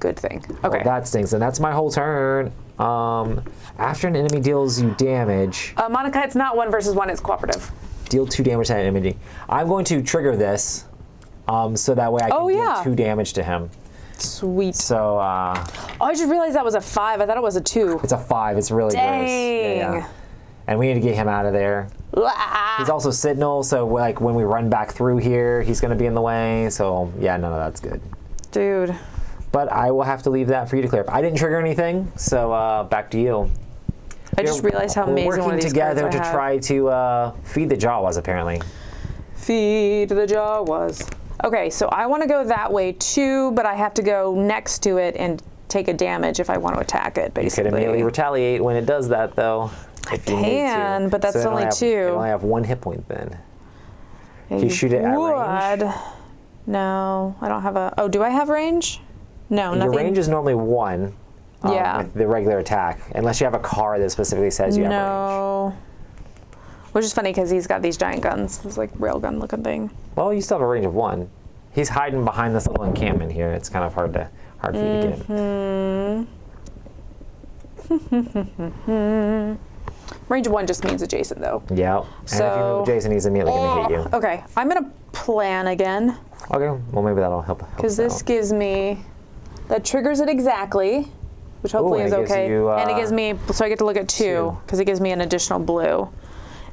[SPEAKER 3] good thing. Okay.
[SPEAKER 2] Well, that stinks, and that's my whole turn. After an enemy deals you damage,
[SPEAKER 3] Monica, it's not 1 versus 1, it's cooperative.
[SPEAKER 2] deal 2 damage to that enemy. I'm going to trigger this, so that way I can deal 2 damage to him.
[SPEAKER 3] Sweet.
[SPEAKER 2] So,
[SPEAKER 3] I just realized that was a 5. I thought it was a 2.
[SPEAKER 2] it's a 5. It's really
[SPEAKER 3] Dang.
[SPEAKER 2] gross. Yeah. And we need to get him out of there. He's also Sentinel, so like when we run back through here, he's going to be in the way. So yeah, none of that's good.
[SPEAKER 3] Dude.
[SPEAKER 2] But I will have to leave that for you to clear up. I didn't trigger anything, so back to you.
[SPEAKER 3] I just realized how amazing one of
[SPEAKER 2] We're working
[SPEAKER 3] these
[SPEAKER 2] together
[SPEAKER 3] cards
[SPEAKER 2] to
[SPEAKER 3] I have.
[SPEAKER 2] try to feed the Jawas, apparently.
[SPEAKER 3] Feed the Jawas. Okay, so I want to go that way too, but I have to go next to it and take a damage if I want to attack it, basically.
[SPEAKER 2] You could immediately retaliate when it does that, though. If you
[SPEAKER 3] can,
[SPEAKER 2] need to.
[SPEAKER 3] but that's only 2.
[SPEAKER 2] You only have 1 hit point then. Can you shoot it at range?
[SPEAKER 3] No, I don't have a... Oh, do I have range? No, nothing.
[SPEAKER 2] Your range is normally 1 with the regular attack, unless you have a card that specifically says you have range.
[SPEAKER 3] No. Which is funny because he's got these giant guns. This like railgun looking thing.
[SPEAKER 2] Well, you still have a range of 1. He's hiding behind this little encampment here. It's kind of hard for you to get.
[SPEAKER 3] Range 1 just means adjacent, though.
[SPEAKER 2] Yeah. And if you move Jason, he's immediately going to hit you.
[SPEAKER 3] Okay, I'm going to plan again.
[SPEAKER 2] Okay, well, maybe that'll help.
[SPEAKER 3] Because this gives me... That triggers it exactly, which hopefully is okay. And it gives me... So I get to look at 2, because it gives me an additional blue.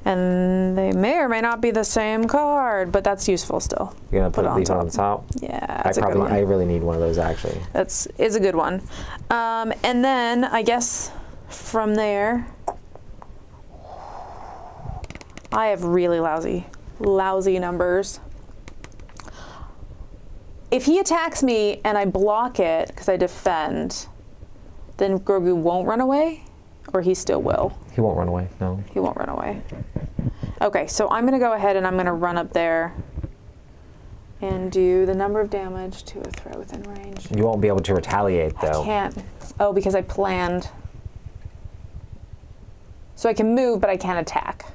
[SPEAKER 3] And they may or may not be the same card, but that's useful still.
[SPEAKER 2] You're going to put it on top?
[SPEAKER 3] Yeah, that's a good one.
[SPEAKER 2] I really need one of those, actually.
[SPEAKER 3] That's is a good one. And then, I guess, from there... I have really lousy numbers. If he attacks me and I block it because I defend, then Grogu won't run away, or he still will?
[SPEAKER 2] He won't run away, no.
[SPEAKER 3] He won't run away. Okay, so I'm going to go ahead and I'm going to run up there and do the number of damage to a threat within range.
[SPEAKER 2] You won't be able to retaliate, though.
[SPEAKER 3] I can't. Oh, because I planned. So I can move, but I can't attack.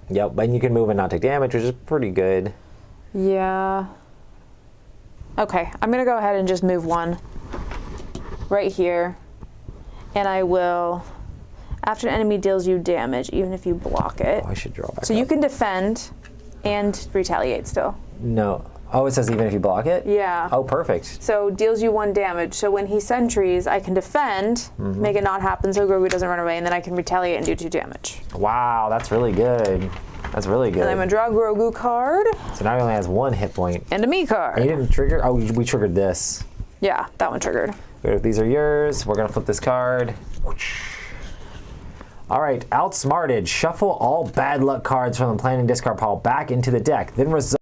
[SPEAKER 2] Yep, and you can move and not take damage, which is pretty good.
[SPEAKER 3] Yeah. Okay, I'm going to go ahead and just move 1 right here. And I will, after an enemy deals you damage, even if you block it.
[SPEAKER 2] Oh, I should draw back
[SPEAKER 3] So you can defend and retaliate still.
[SPEAKER 2] No. Oh, it says even if you block it?
[SPEAKER 3] Yeah.
[SPEAKER 2] Oh, perfect.
[SPEAKER 3] So deals you 1 damage. So when he sentries, I can defend, make it not happen so Grogu doesn't run away, and then I can retaliate and do 2 damage.
[SPEAKER 2] Wow, that's really good. That's really good.
[SPEAKER 3] And I'm going to draw a Grogu card.
[SPEAKER 2] So now he only has 1 hit point.
[SPEAKER 3] And a me card.
[SPEAKER 2] And you didn't trigger? Oh, we triggered this.
[SPEAKER 3] Yeah, that one triggered.
[SPEAKER 2] These are yours. We're going to flip this card. All right, outsmarted. Shuffle all bad luck cards from the planning discard pile back into the deck. Then resolve.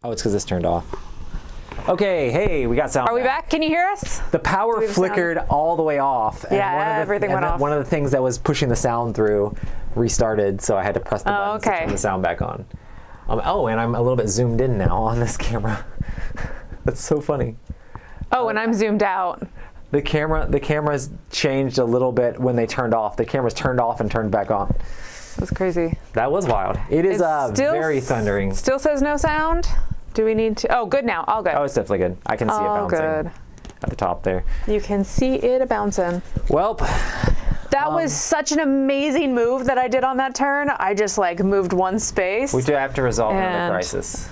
[SPEAKER 2] Oh, it's because this turned off. Okay, hey, we got sound.
[SPEAKER 3] Are we back? Can you hear us?
[SPEAKER 2] The power flickered all the way off. And
[SPEAKER 3] Yeah, everything went off.
[SPEAKER 2] One of the things that was pushing the sound through restarted, so I had to press the button to turn the sound back on. Oh, and I'm a little bit zoomed in now on this camera. That's so funny.
[SPEAKER 3] Oh, and I'm zoomed out.
[SPEAKER 2] The cameras changed a little bit when they turned off. The cameras turned off and turned back on.
[SPEAKER 3] That's crazy.
[SPEAKER 2] That was wild. It is very thundering.
[SPEAKER 3] Still says no sound. Do we need to? Oh, good now. All good.
[SPEAKER 2] Oh, it's definitely good. I can see it bouncing
[SPEAKER 3] good.
[SPEAKER 2] at the top there.
[SPEAKER 3] You can see it a bouncing.
[SPEAKER 2] Well,
[SPEAKER 3] that was such an amazing move that I did on that turn. I just like moved one space.
[SPEAKER 2] we do have to resolve another crisis.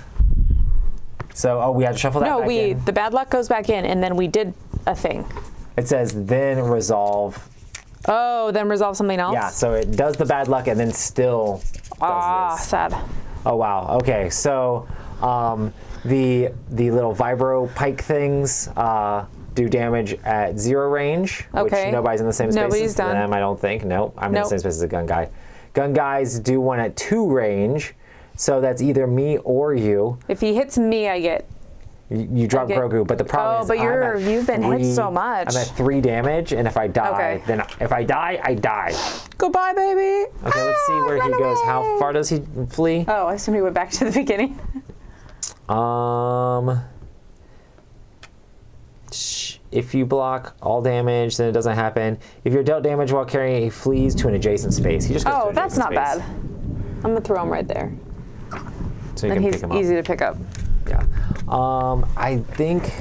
[SPEAKER 2] So, we had to shuffle that back in.
[SPEAKER 3] The bad luck goes back in, and then we did a thing.
[SPEAKER 2] It says then resolve.
[SPEAKER 3] Oh, then resolve something else?
[SPEAKER 2] Yeah, so it does the bad luck and then still does this.
[SPEAKER 3] Sad.
[SPEAKER 2] Oh, wow. Okay, so the little vibro pike things do damage at 0 range, which nobody's in the same space
[SPEAKER 3] Nobody's
[SPEAKER 2] as
[SPEAKER 3] done.
[SPEAKER 2] them, I don't think. Nope, I'm in the same space as a gun guy. Gun guys do one at 2 range, so that's either me or you.
[SPEAKER 3] If he hits me, I get...
[SPEAKER 2] You drop Grogu, but the problem is
[SPEAKER 3] but you've been hit so much.
[SPEAKER 2] I'm at 3 damage, and if I die, then if I die, I die.
[SPEAKER 3] Goodbye, baby.
[SPEAKER 2] Okay, let's see where he goes. How far does he flee?
[SPEAKER 3] Oh, I assume he went back to the beginning.
[SPEAKER 2] If you block all damage, then it doesn't happen. If you're dealt damage while carrying, he flees to an adjacent space. He just goes to an
[SPEAKER 3] that's
[SPEAKER 2] adjacent
[SPEAKER 3] not
[SPEAKER 2] space.
[SPEAKER 3] bad. I'm gonna throw him right there.
[SPEAKER 2] So you
[SPEAKER 3] And
[SPEAKER 2] can
[SPEAKER 3] he's
[SPEAKER 2] pick him up.
[SPEAKER 3] easy to pick up.
[SPEAKER 2] Yeah. I think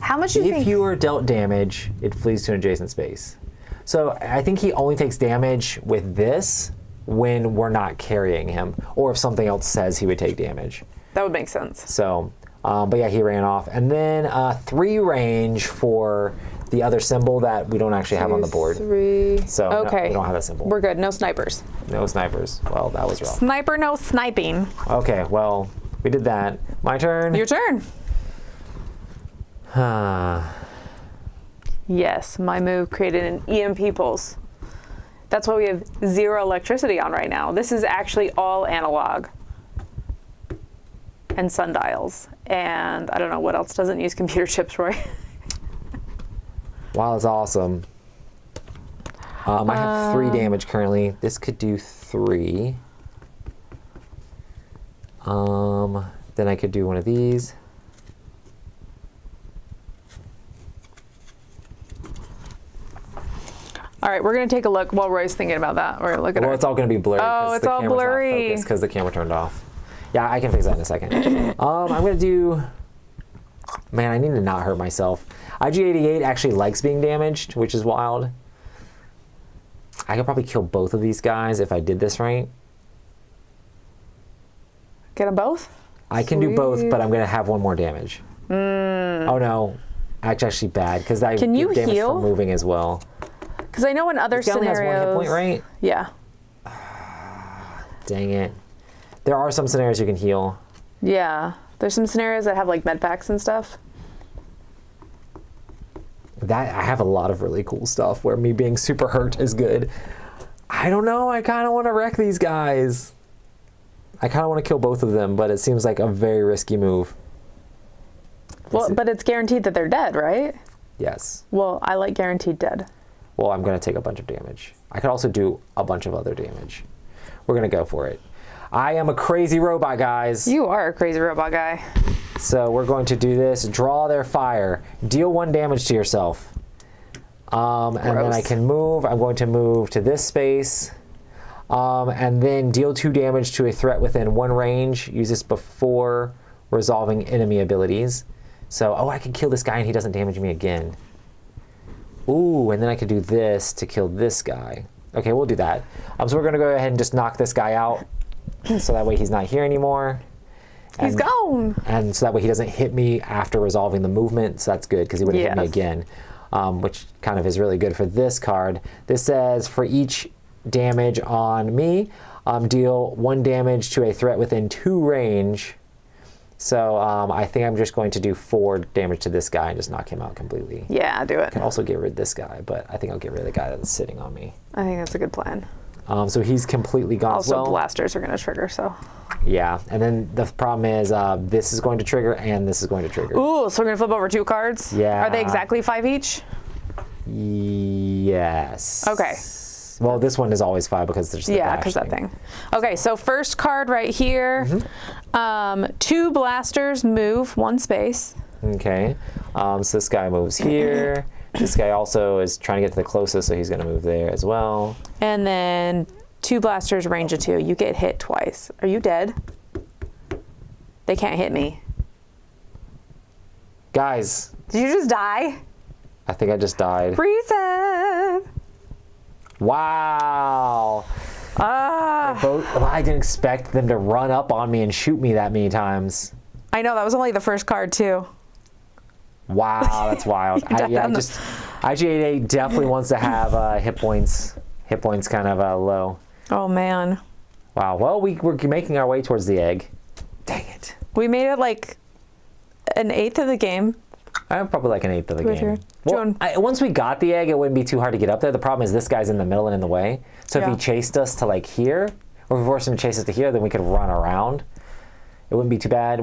[SPEAKER 3] How much do you
[SPEAKER 2] if
[SPEAKER 3] think?
[SPEAKER 2] you are dealt damage, it flees to an adjacent space. So I think he only takes damage with this when we're not carrying him, or if something else says he would take damage.
[SPEAKER 3] That would make sense.
[SPEAKER 2] So, but yeah, he ran off. And then 3 range for the other symbol that we don't actually have on the board.
[SPEAKER 3] 3.
[SPEAKER 2] So
[SPEAKER 3] okay.
[SPEAKER 2] no, we don't have that symbol.
[SPEAKER 3] We're good. No snipers.
[SPEAKER 2] No snipers. Well, that was rough.
[SPEAKER 3] Sniper, no sniping.
[SPEAKER 2] Okay, well, we did that. My turn.
[SPEAKER 3] Your turn. Yes, my move created an EMP pulse. That's why we have 0 electricity on right now. This is actually all analog and sundials. And I don't know what else doesn't use computer chips, Roy.
[SPEAKER 2] Wow, that's awesome. I have 3 damage currently. This could do 3. Then I could do one of these.
[SPEAKER 3] All right, we're gonna take a look while Roy's thinking about that. We're gonna look at
[SPEAKER 2] Well, it's all going to be blurry.
[SPEAKER 3] Oh, it's all blurry.
[SPEAKER 2] Because the camera turned off. Yeah, I can fix that in a second. I'm going to do... Man, I need to not hurt myself. IG-88 actually likes being damaged, which is wild. I could probably kill both of these guys if I did this right.
[SPEAKER 3] Get them both?
[SPEAKER 2] I can do both, but I'm going to have 1 more damage. Oh, no. Actually bad, because I
[SPEAKER 3] Can you
[SPEAKER 2] get damage
[SPEAKER 3] heal?
[SPEAKER 2] from moving as well.
[SPEAKER 3] Because I know in other
[SPEAKER 2] He only has 1 hit
[SPEAKER 3] scenarios.
[SPEAKER 2] point, right?
[SPEAKER 3] Yeah.
[SPEAKER 2] Dang it. There are some scenarios you can heal.
[SPEAKER 3] Yeah. There's some scenarios that have like med packs and stuff.
[SPEAKER 2] That I have a lot of really cool stuff where me being super hurt is good. I don't know. I kind of want to wreck these guys. I kind of want to kill both of them, but it seems like a very risky move.
[SPEAKER 3] Well, but it's guaranteed that they're dead, right?
[SPEAKER 2] Yes.
[SPEAKER 3] Well, I like guaranteed dead.
[SPEAKER 2] Well, I'm going to take a bunch of damage. I could also do a bunch of other damage. We're going to go for it. I am a crazy robot, guys.
[SPEAKER 3] You are a crazy robot guy.
[SPEAKER 2] So we're going to do this. Draw their fire. Deal 1 damage to yourself. And then I can move. I'm going to move to this space. And then deal 2 damage to a threat within 1 range. Use this before resolving enemy abilities. So, I can kill this guy and he doesn't damage me again. Ooh, and then I could do this to kill this guy. Okay, we'll do that. So we're going to go ahead and just knock this guy out. So that way he's not here anymore.
[SPEAKER 3] He's gone.
[SPEAKER 2] And so that way he doesn't hit me after resolving the movement. So that's good because he wouldn't hit me again. Which kind of is really good for this card. This says for each damage on me, deal 1 damage to a threat within 2 range. So I think I'm just going to do 4 damage to this guy and just knock him out completely.
[SPEAKER 3] Yeah, do it.
[SPEAKER 2] I can also get rid of this guy, but I think I'll get rid of the guy that's sitting on me.
[SPEAKER 3] I think that's a good plan.
[SPEAKER 2] So he's completely gone as
[SPEAKER 3] Also,
[SPEAKER 2] well.
[SPEAKER 3] blasters are going to trigger, so.
[SPEAKER 2] Yeah, and then the problem is this is going to trigger and this is going to trigger.
[SPEAKER 3] Ooh, so we're going to flip over 2 cards?
[SPEAKER 2] Yeah.
[SPEAKER 3] Are they exactly 5 each?
[SPEAKER 2] Yes.
[SPEAKER 3] Okay.
[SPEAKER 2] Well, this one is always 5 because there's the
[SPEAKER 3] Yeah,
[SPEAKER 2] dash
[SPEAKER 3] because that thing. Okay, so first card right here. 2 blasters move 1 space.
[SPEAKER 2] Okay. So this guy moves here. This guy also is trying to get to the closest, so he's going to move there as well.
[SPEAKER 3] And then 2 blasters, range of 2. You get hit twice. Are you dead? They can't hit me.
[SPEAKER 2] Guys,
[SPEAKER 3] Did you just die?
[SPEAKER 2] I think I just died.
[SPEAKER 3] Reset.
[SPEAKER 2] Wow. I didn't expect them to run up on me and shoot me that many times.
[SPEAKER 3] I know, that was only the first card, too.
[SPEAKER 2] Wow, that's wild. IG88 definitely wants to have hit points kind of low.
[SPEAKER 3] Oh, man.
[SPEAKER 2] Wow. Well, we're making our way towards the egg. Dang it.
[SPEAKER 3] We made it like an 1/8 of the game.
[SPEAKER 2] I'm probably like an 1/8 of the
[SPEAKER 3] With
[SPEAKER 2] game.
[SPEAKER 3] your-
[SPEAKER 2] Well, once we got the egg, it wouldn't be too hard to get up there. The problem is this guy's in the middle and in the way. So if
[SPEAKER 3] Yeah.
[SPEAKER 2] he chased us to like here, or if we forced him to chase us to here, then we could run around. It wouldn't be too bad.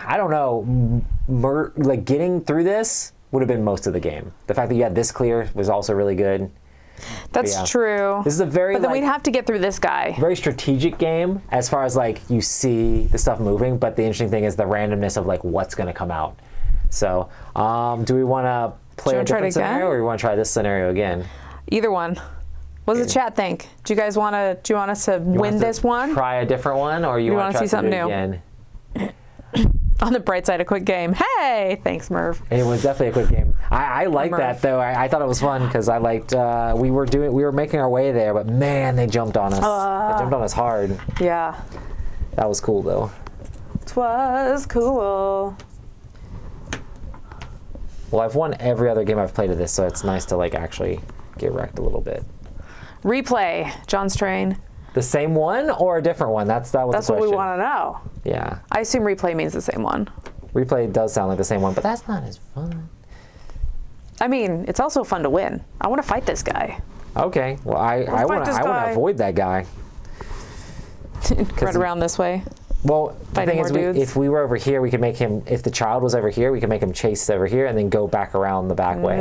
[SPEAKER 2] I don't know. Like getting through this would have been most of the game. The fact that you had this clear was also really good.
[SPEAKER 3] That's
[SPEAKER 2] yeah.
[SPEAKER 3] true.
[SPEAKER 2] This is a very
[SPEAKER 3] But then
[SPEAKER 2] like,
[SPEAKER 3] we'd have to get through this guy.
[SPEAKER 2] very strategic game as far as like you see the stuff moving, but the interesting thing is the randomness of like what's going to come out. So, do we want to play
[SPEAKER 3] you
[SPEAKER 2] a
[SPEAKER 3] wanna try it
[SPEAKER 2] different scenario,
[SPEAKER 3] again?
[SPEAKER 2] or do we want to try this scenario again?
[SPEAKER 3] Either one. What does the chat think? Do you guys want to? Do you want us to
[SPEAKER 2] You want
[SPEAKER 3] win
[SPEAKER 2] us to
[SPEAKER 3] this one?
[SPEAKER 2] Try a different one, or you
[SPEAKER 3] We
[SPEAKER 2] want
[SPEAKER 3] wanna
[SPEAKER 2] to
[SPEAKER 3] see something new.
[SPEAKER 2] again?
[SPEAKER 3] On the bright side, a quick game. Hey, thanks, Merv.
[SPEAKER 2] It was definitely a quick game. I liked
[SPEAKER 3] Merv.
[SPEAKER 2] that though. I thought it was fun because I liked we were making our way there, but man, they jumped on us. They jumped on us hard.
[SPEAKER 3] Yeah.
[SPEAKER 2] That was cool though.
[SPEAKER 3] 'Twas cool.
[SPEAKER 2] Well, I've won every other game I've played of this, so it's nice to like actually get wrecked a little bit.
[SPEAKER 3] Replay. John Strain.
[SPEAKER 2] The same one or a different one? That's
[SPEAKER 3] That's
[SPEAKER 2] the
[SPEAKER 3] what
[SPEAKER 2] question.
[SPEAKER 3] we want to know.
[SPEAKER 2] Yeah.
[SPEAKER 3] I assume replay means the same one.
[SPEAKER 2] Replay does sound like the same one, but that's not as fun.
[SPEAKER 3] I mean, it's also fun to win. I want to fight this guy.
[SPEAKER 2] Okay. Well, I
[SPEAKER 3] fight
[SPEAKER 2] want
[SPEAKER 3] this
[SPEAKER 2] to
[SPEAKER 3] guy.
[SPEAKER 2] avoid that guy.
[SPEAKER 3] Right around this way.
[SPEAKER 2] Well, the
[SPEAKER 3] Fighting
[SPEAKER 2] thing is,
[SPEAKER 3] more dudes.
[SPEAKER 2] if we were over here, we could make him. If the child was over here, we could make him chase over here and then go back around the back way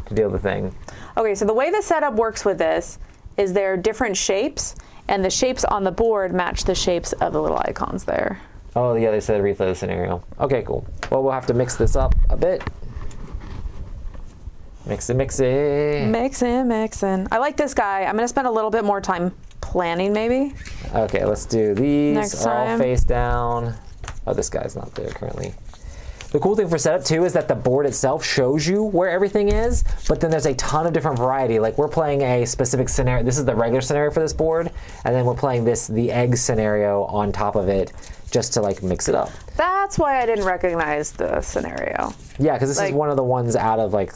[SPEAKER 2] to deal with the thing.
[SPEAKER 3] Okay, so the way the setup works with this is there are different shapes, and the shapes on the board match the shapes of the little icons there.
[SPEAKER 2] Oh, yeah, they said replay the scenario. Okay, cool. Well, we'll have to mix this up a bit. Mix it, mix it.
[SPEAKER 3] Mixin'. I like this guy. I'm going to spend a little bit more time planning, maybe.
[SPEAKER 2] Okay, let's do these.
[SPEAKER 3] Next
[SPEAKER 2] Are all
[SPEAKER 3] time.
[SPEAKER 2] face down. Oh, this guy's not there currently. The cool thing for setup too is that the board itself shows you where everything is, but then there's a ton of different variety. Like we're playing a specific scenario. This is the regular scenario for this board, and then we're playing the egg scenario on top of it, just to like mix it up.
[SPEAKER 3] That's why I didn't recognize the scenario.
[SPEAKER 2] Yeah, because this is
[SPEAKER 3] Like-
[SPEAKER 2] one of the ones out of like.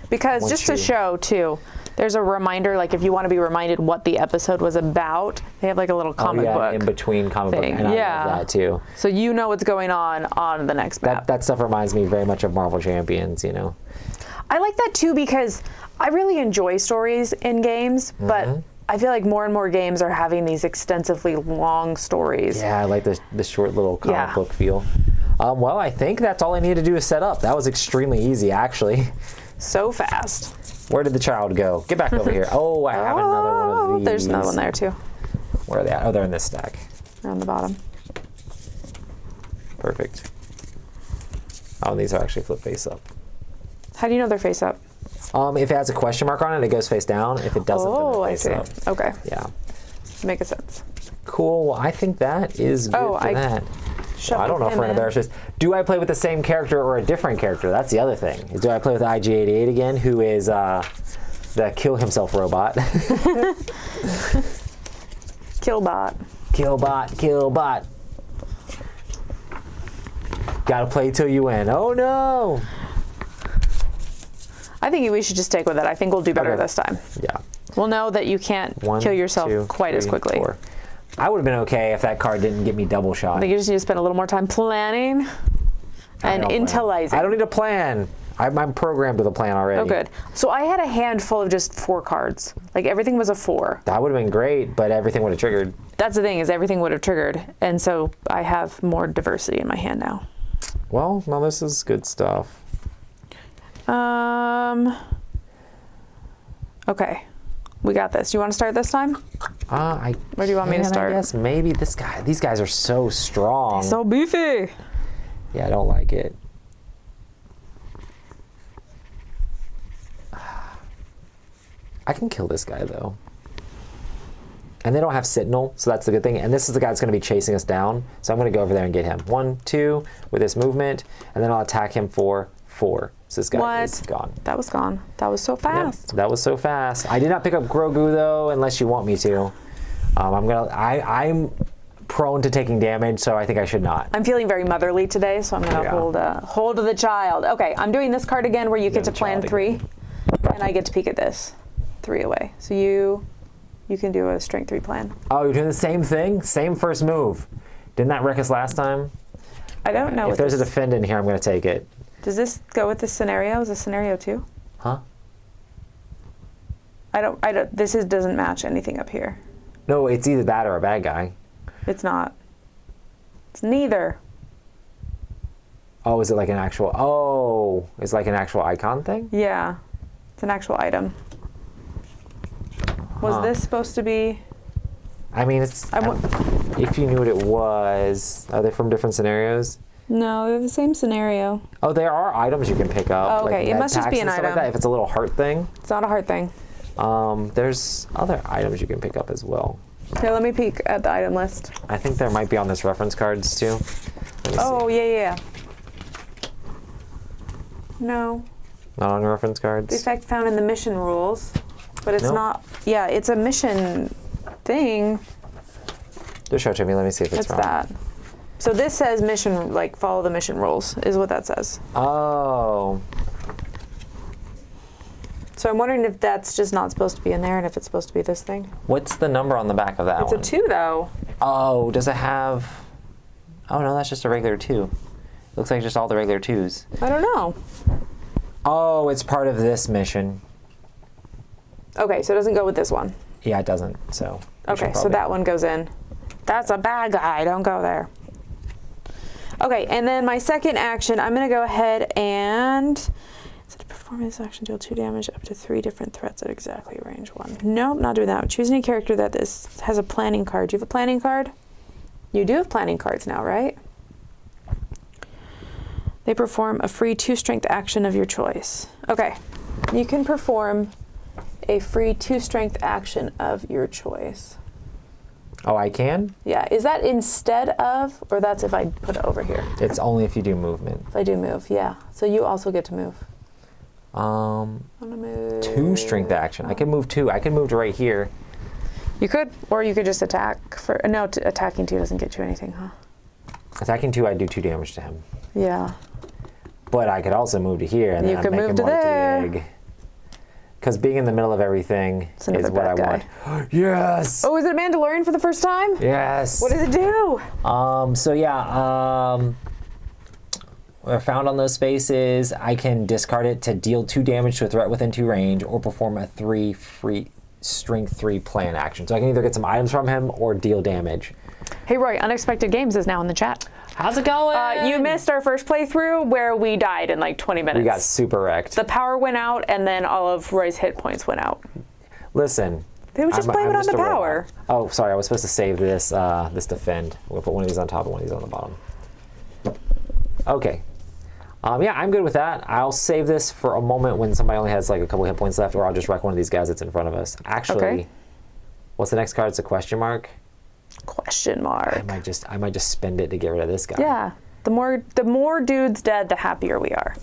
[SPEAKER 3] Because
[SPEAKER 2] Once
[SPEAKER 3] just to
[SPEAKER 2] you-
[SPEAKER 3] show too, there's a reminder, like if you want to be reminded what the episode was about, they have like a little comic book.
[SPEAKER 2] in between comic book,
[SPEAKER 3] thing.
[SPEAKER 2] and I
[SPEAKER 3] Yeah.
[SPEAKER 2] love that too.
[SPEAKER 3] So you know what's going on the next map.
[SPEAKER 2] That stuff reminds me very much of Marvel Champions, you know.
[SPEAKER 3] I like that too because I really enjoy stories in games, but I feel like more and more games are having these extensively long stories.
[SPEAKER 2] Yeah, I like the short little comic
[SPEAKER 3] Yeah.
[SPEAKER 2] book feel. Well, I think that's all I need to do is set up. That was extremely easy, actually.
[SPEAKER 3] So fast.
[SPEAKER 2] Where did the child go? Get back over here. Oh, I have another one of these.
[SPEAKER 3] There's another one there too.
[SPEAKER 2] Where are they at? Oh, they're in this stack.
[SPEAKER 3] They're on the bottom.
[SPEAKER 2] Perfect. Oh, and these are actually flip face up.
[SPEAKER 3] How do you know they're face up?
[SPEAKER 2] If it has a question mark on it, it goes face down. If it doesn't,
[SPEAKER 3] Oh,
[SPEAKER 2] then
[SPEAKER 3] I
[SPEAKER 2] it's
[SPEAKER 3] see.
[SPEAKER 2] face up.
[SPEAKER 3] Okay.
[SPEAKER 2] Yeah.
[SPEAKER 3] Makes sense.
[SPEAKER 2] Cool. Well, I think that is good
[SPEAKER 3] Oh,
[SPEAKER 2] for that. I don't know if we're in embarrassed. Do I play with the same character or a different character? That's the other thing. Do I play with IG88 again, who is the kill himself robot?
[SPEAKER 3] Killbot.
[SPEAKER 2] Killbot. Gotta play till you win. Oh no!
[SPEAKER 3] I think we should just stick with it. I think we'll do better
[SPEAKER 2] Okay.
[SPEAKER 3] this time.
[SPEAKER 2] Yeah.
[SPEAKER 3] We'll know that you can't
[SPEAKER 2] One,
[SPEAKER 3] kill yourself
[SPEAKER 2] 2,
[SPEAKER 3] quite as
[SPEAKER 2] 3,
[SPEAKER 3] quickly.
[SPEAKER 2] 4. I would have been okay if that card didn't get me double shot.
[SPEAKER 3] I think you just need to spend a little more time planning and
[SPEAKER 2] I don't plan.
[SPEAKER 3] intelizing.
[SPEAKER 2] I don't need a plan. I'm programmed with a plan already.
[SPEAKER 3] Oh, good. So I had a hand full of just 4 cards. Like everything was a 4.
[SPEAKER 2] That would have been great, but everything would have triggered.
[SPEAKER 3] That's the thing, is everything would have triggered. And so I have more diversity in my hand now.
[SPEAKER 2] Well, no, this is good stuff.
[SPEAKER 3] Okay. We got this. You want to start this time?
[SPEAKER 2] Where
[SPEAKER 3] do you want me to start?
[SPEAKER 2] I guess maybe this guy. These guys are so strong.
[SPEAKER 3] So beefy.
[SPEAKER 2] Yeah, I don't like it. I can kill this guy though. And they don't have Sentinel, so that's the good thing. And this is the guy that's going to be chasing us down. So I'm going to go over there and get him. 1, 2 with this movement, and then I'll attack him for 4. So this guy is gone.
[SPEAKER 3] That was gone. That was so fast.
[SPEAKER 2] Yep, that was so fast. I did not pick up Grogu though, unless you want me to. I'm prone to taking damage, so I think I should not.
[SPEAKER 3] I'm feeling very motherly today, so I'm going to hold the child. Okay, I'm doing this card again where you get to plan 3, and I get to peek at this. 3 away. So you can do a strength 3 plan.
[SPEAKER 2] Oh, you're doing the same thing? Same first move. Didn't that wreck us last time?
[SPEAKER 3] I don't know.
[SPEAKER 2] If there's a defend in here, I'm going to take it.
[SPEAKER 3] Does this go with this scenario? Is this scenario 2?
[SPEAKER 2] Huh?
[SPEAKER 3] I don't. This doesn't match anything up here.
[SPEAKER 2] No, it's either that or a bad guy.
[SPEAKER 3] It's not. It's neither.
[SPEAKER 2] Oh, is it like an actual? Oh, it's like an actual icon thing?
[SPEAKER 3] Yeah, it's an actual item. Was this supposed to be?
[SPEAKER 2] I mean, it's. If you knew what it was, are they from different scenarios?
[SPEAKER 3] No, they're the same scenario.
[SPEAKER 2] Oh, there are items you can pick up.
[SPEAKER 3] Oh, okay,
[SPEAKER 2] like
[SPEAKER 3] it must just be an
[SPEAKER 2] and stuff
[SPEAKER 3] item.
[SPEAKER 2] like that, if it's a little heart thing.
[SPEAKER 3] It's not a hard thing.
[SPEAKER 2] There's other items you can pick up as well.
[SPEAKER 3] Here, let me peek at the item list.
[SPEAKER 2] I think there might be on this reference cards too.
[SPEAKER 3] Oh, yeah. No.
[SPEAKER 2] Not on reference cards.
[SPEAKER 3] The effect found in the mission rules, but it's
[SPEAKER 2] Nope.
[SPEAKER 3] not. Yeah, it's a mission thing.
[SPEAKER 2] Just show it to me. Let me see if it's wrong.
[SPEAKER 3] that. So this says mission, like follow the mission rules, is what that says.
[SPEAKER 2] Oh.
[SPEAKER 3] So I'm wondering if that's just not supposed to be in there, and if it's supposed to be this thing.
[SPEAKER 2] What's the number on the back of that
[SPEAKER 3] It's
[SPEAKER 2] one?
[SPEAKER 3] a 2, though.
[SPEAKER 2] Oh, does it have? Oh no, that's just a regular 2. Looks like just all the regular 2s.
[SPEAKER 3] I don't know.
[SPEAKER 2] Oh, it's part of this mission.
[SPEAKER 3] Okay, so it doesn't go with this one.
[SPEAKER 2] Yeah, it doesn't. So. we should
[SPEAKER 3] Okay, so
[SPEAKER 2] probably-
[SPEAKER 3] that one goes in. That's a bad guy. Don't go there. Okay, and then my second action, I'm going to go ahead and instead of performing this action, deal 2 damage up to 3 different threats at exactly range 1. Nope, not doing that. Choose any character that has a planning card. Do you have a planning card? You do have planning cards now, right? They perform a free 2 strength action of your choice. Okay, you can perform a free 2 strength action of your choice.
[SPEAKER 2] Oh, I can?
[SPEAKER 3] Yeah, is that instead of, or that's if I put it over here?
[SPEAKER 2] It's only if you do movement.
[SPEAKER 3] If I do move, yeah. So you also get to move. I'm gonna move.
[SPEAKER 2] 2 strength action. I can move 2. I can move to right here.
[SPEAKER 3] You could, or you could just attack for, no, attacking 2 doesn't get you anything, huh?
[SPEAKER 2] Attacking 2, I do 2 damage to him.
[SPEAKER 3] Yeah.
[SPEAKER 2] But I could also move to here and
[SPEAKER 3] You
[SPEAKER 2] then
[SPEAKER 3] could
[SPEAKER 2] make
[SPEAKER 3] move
[SPEAKER 2] him
[SPEAKER 3] to
[SPEAKER 2] right
[SPEAKER 3] there.
[SPEAKER 2] to the egg. Because being in the middle of everything
[SPEAKER 3] It's another
[SPEAKER 2] is what I
[SPEAKER 3] bad
[SPEAKER 2] want. Yes!
[SPEAKER 3] Oh, is it Mandalorian for the first time?
[SPEAKER 2] Yes!
[SPEAKER 3] What does it do?
[SPEAKER 2] So yeah, what I found on those spaces, I can discard it to deal 2 damage to a threat within 2 range or perform a 3 free strength 3 plan action. So I can either get some items from him or deal damage.
[SPEAKER 3] Hey Roy, Unexpected Games is now in the chat.
[SPEAKER 2] How's it going?
[SPEAKER 3] You missed our first playthrough where we died in like 20 minutes.
[SPEAKER 2] We got super wrecked.
[SPEAKER 3] The power went out and then all of Roy's hit points went out.
[SPEAKER 2] Listen.
[SPEAKER 3] They would just blame it on
[SPEAKER 2] just
[SPEAKER 3] the
[SPEAKER 2] a robot.
[SPEAKER 3] power.
[SPEAKER 2] Oh, sorry. I was supposed to save this this defend. We'll put one of these on top and one of these on the bottom. Okay. Yeah, I'm good with that. I'll save this for a moment when somebody only has like a couple hit points left, or I'll just wreck one of these guys that's in front of us. Actually,
[SPEAKER 3] Okay.
[SPEAKER 2] What's the next card? It's a question mark.
[SPEAKER 3] Question mark.
[SPEAKER 2] I might just spend it to get rid of this guy.
[SPEAKER 3] Yeah. The more dudes dead, the happier we are.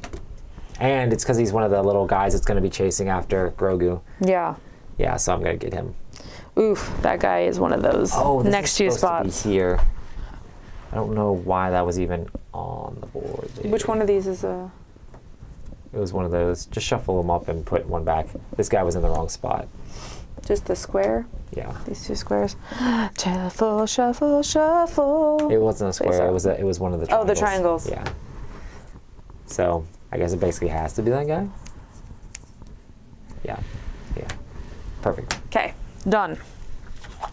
[SPEAKER 2] And it's because he's one of the little guys that's going to be chasing after Grogu.
[SPEAKER 3] Yeah.
[SPEAKER 2] Yeah, so I'm going to get him.
[SPEAKER 3] Oof, that guy is one of those
[SPEAKER 2] This
[SPEAKER 3] next
[SPEAKER 2] is
[SPEAKER 3] few
[SPEAKER 2] supposed to
[SPEAKER 3] spots.
[SPEAKER 2] be here. I don't know why that was even on the board.
[SPEAKER 3] Which one of these is a...
[SPEAKER 2] It was one of those. Just shuffle them up and put one back. This guy was in the wrong spot.
[SPEAKER 3] Just the square?
[SPEAKER 2] Yeah.
[SPEAKER 3] These 2 squares. Shuffle, shuffle, shuffle.
[SPEAKER 2] It wasn't a square.
[SPEAKER 3] so.
[SPEAKER 2] It was one of the
[SPEAKER 3] Oh,
[SPEAKER 2] triangles.
[SPEAKER 3] the triangles.
[SPEAKER 2] Yeah. So I guess it basically has to be that guy. Yeah. Perfect.
[SPEAKER 3] Okay, done.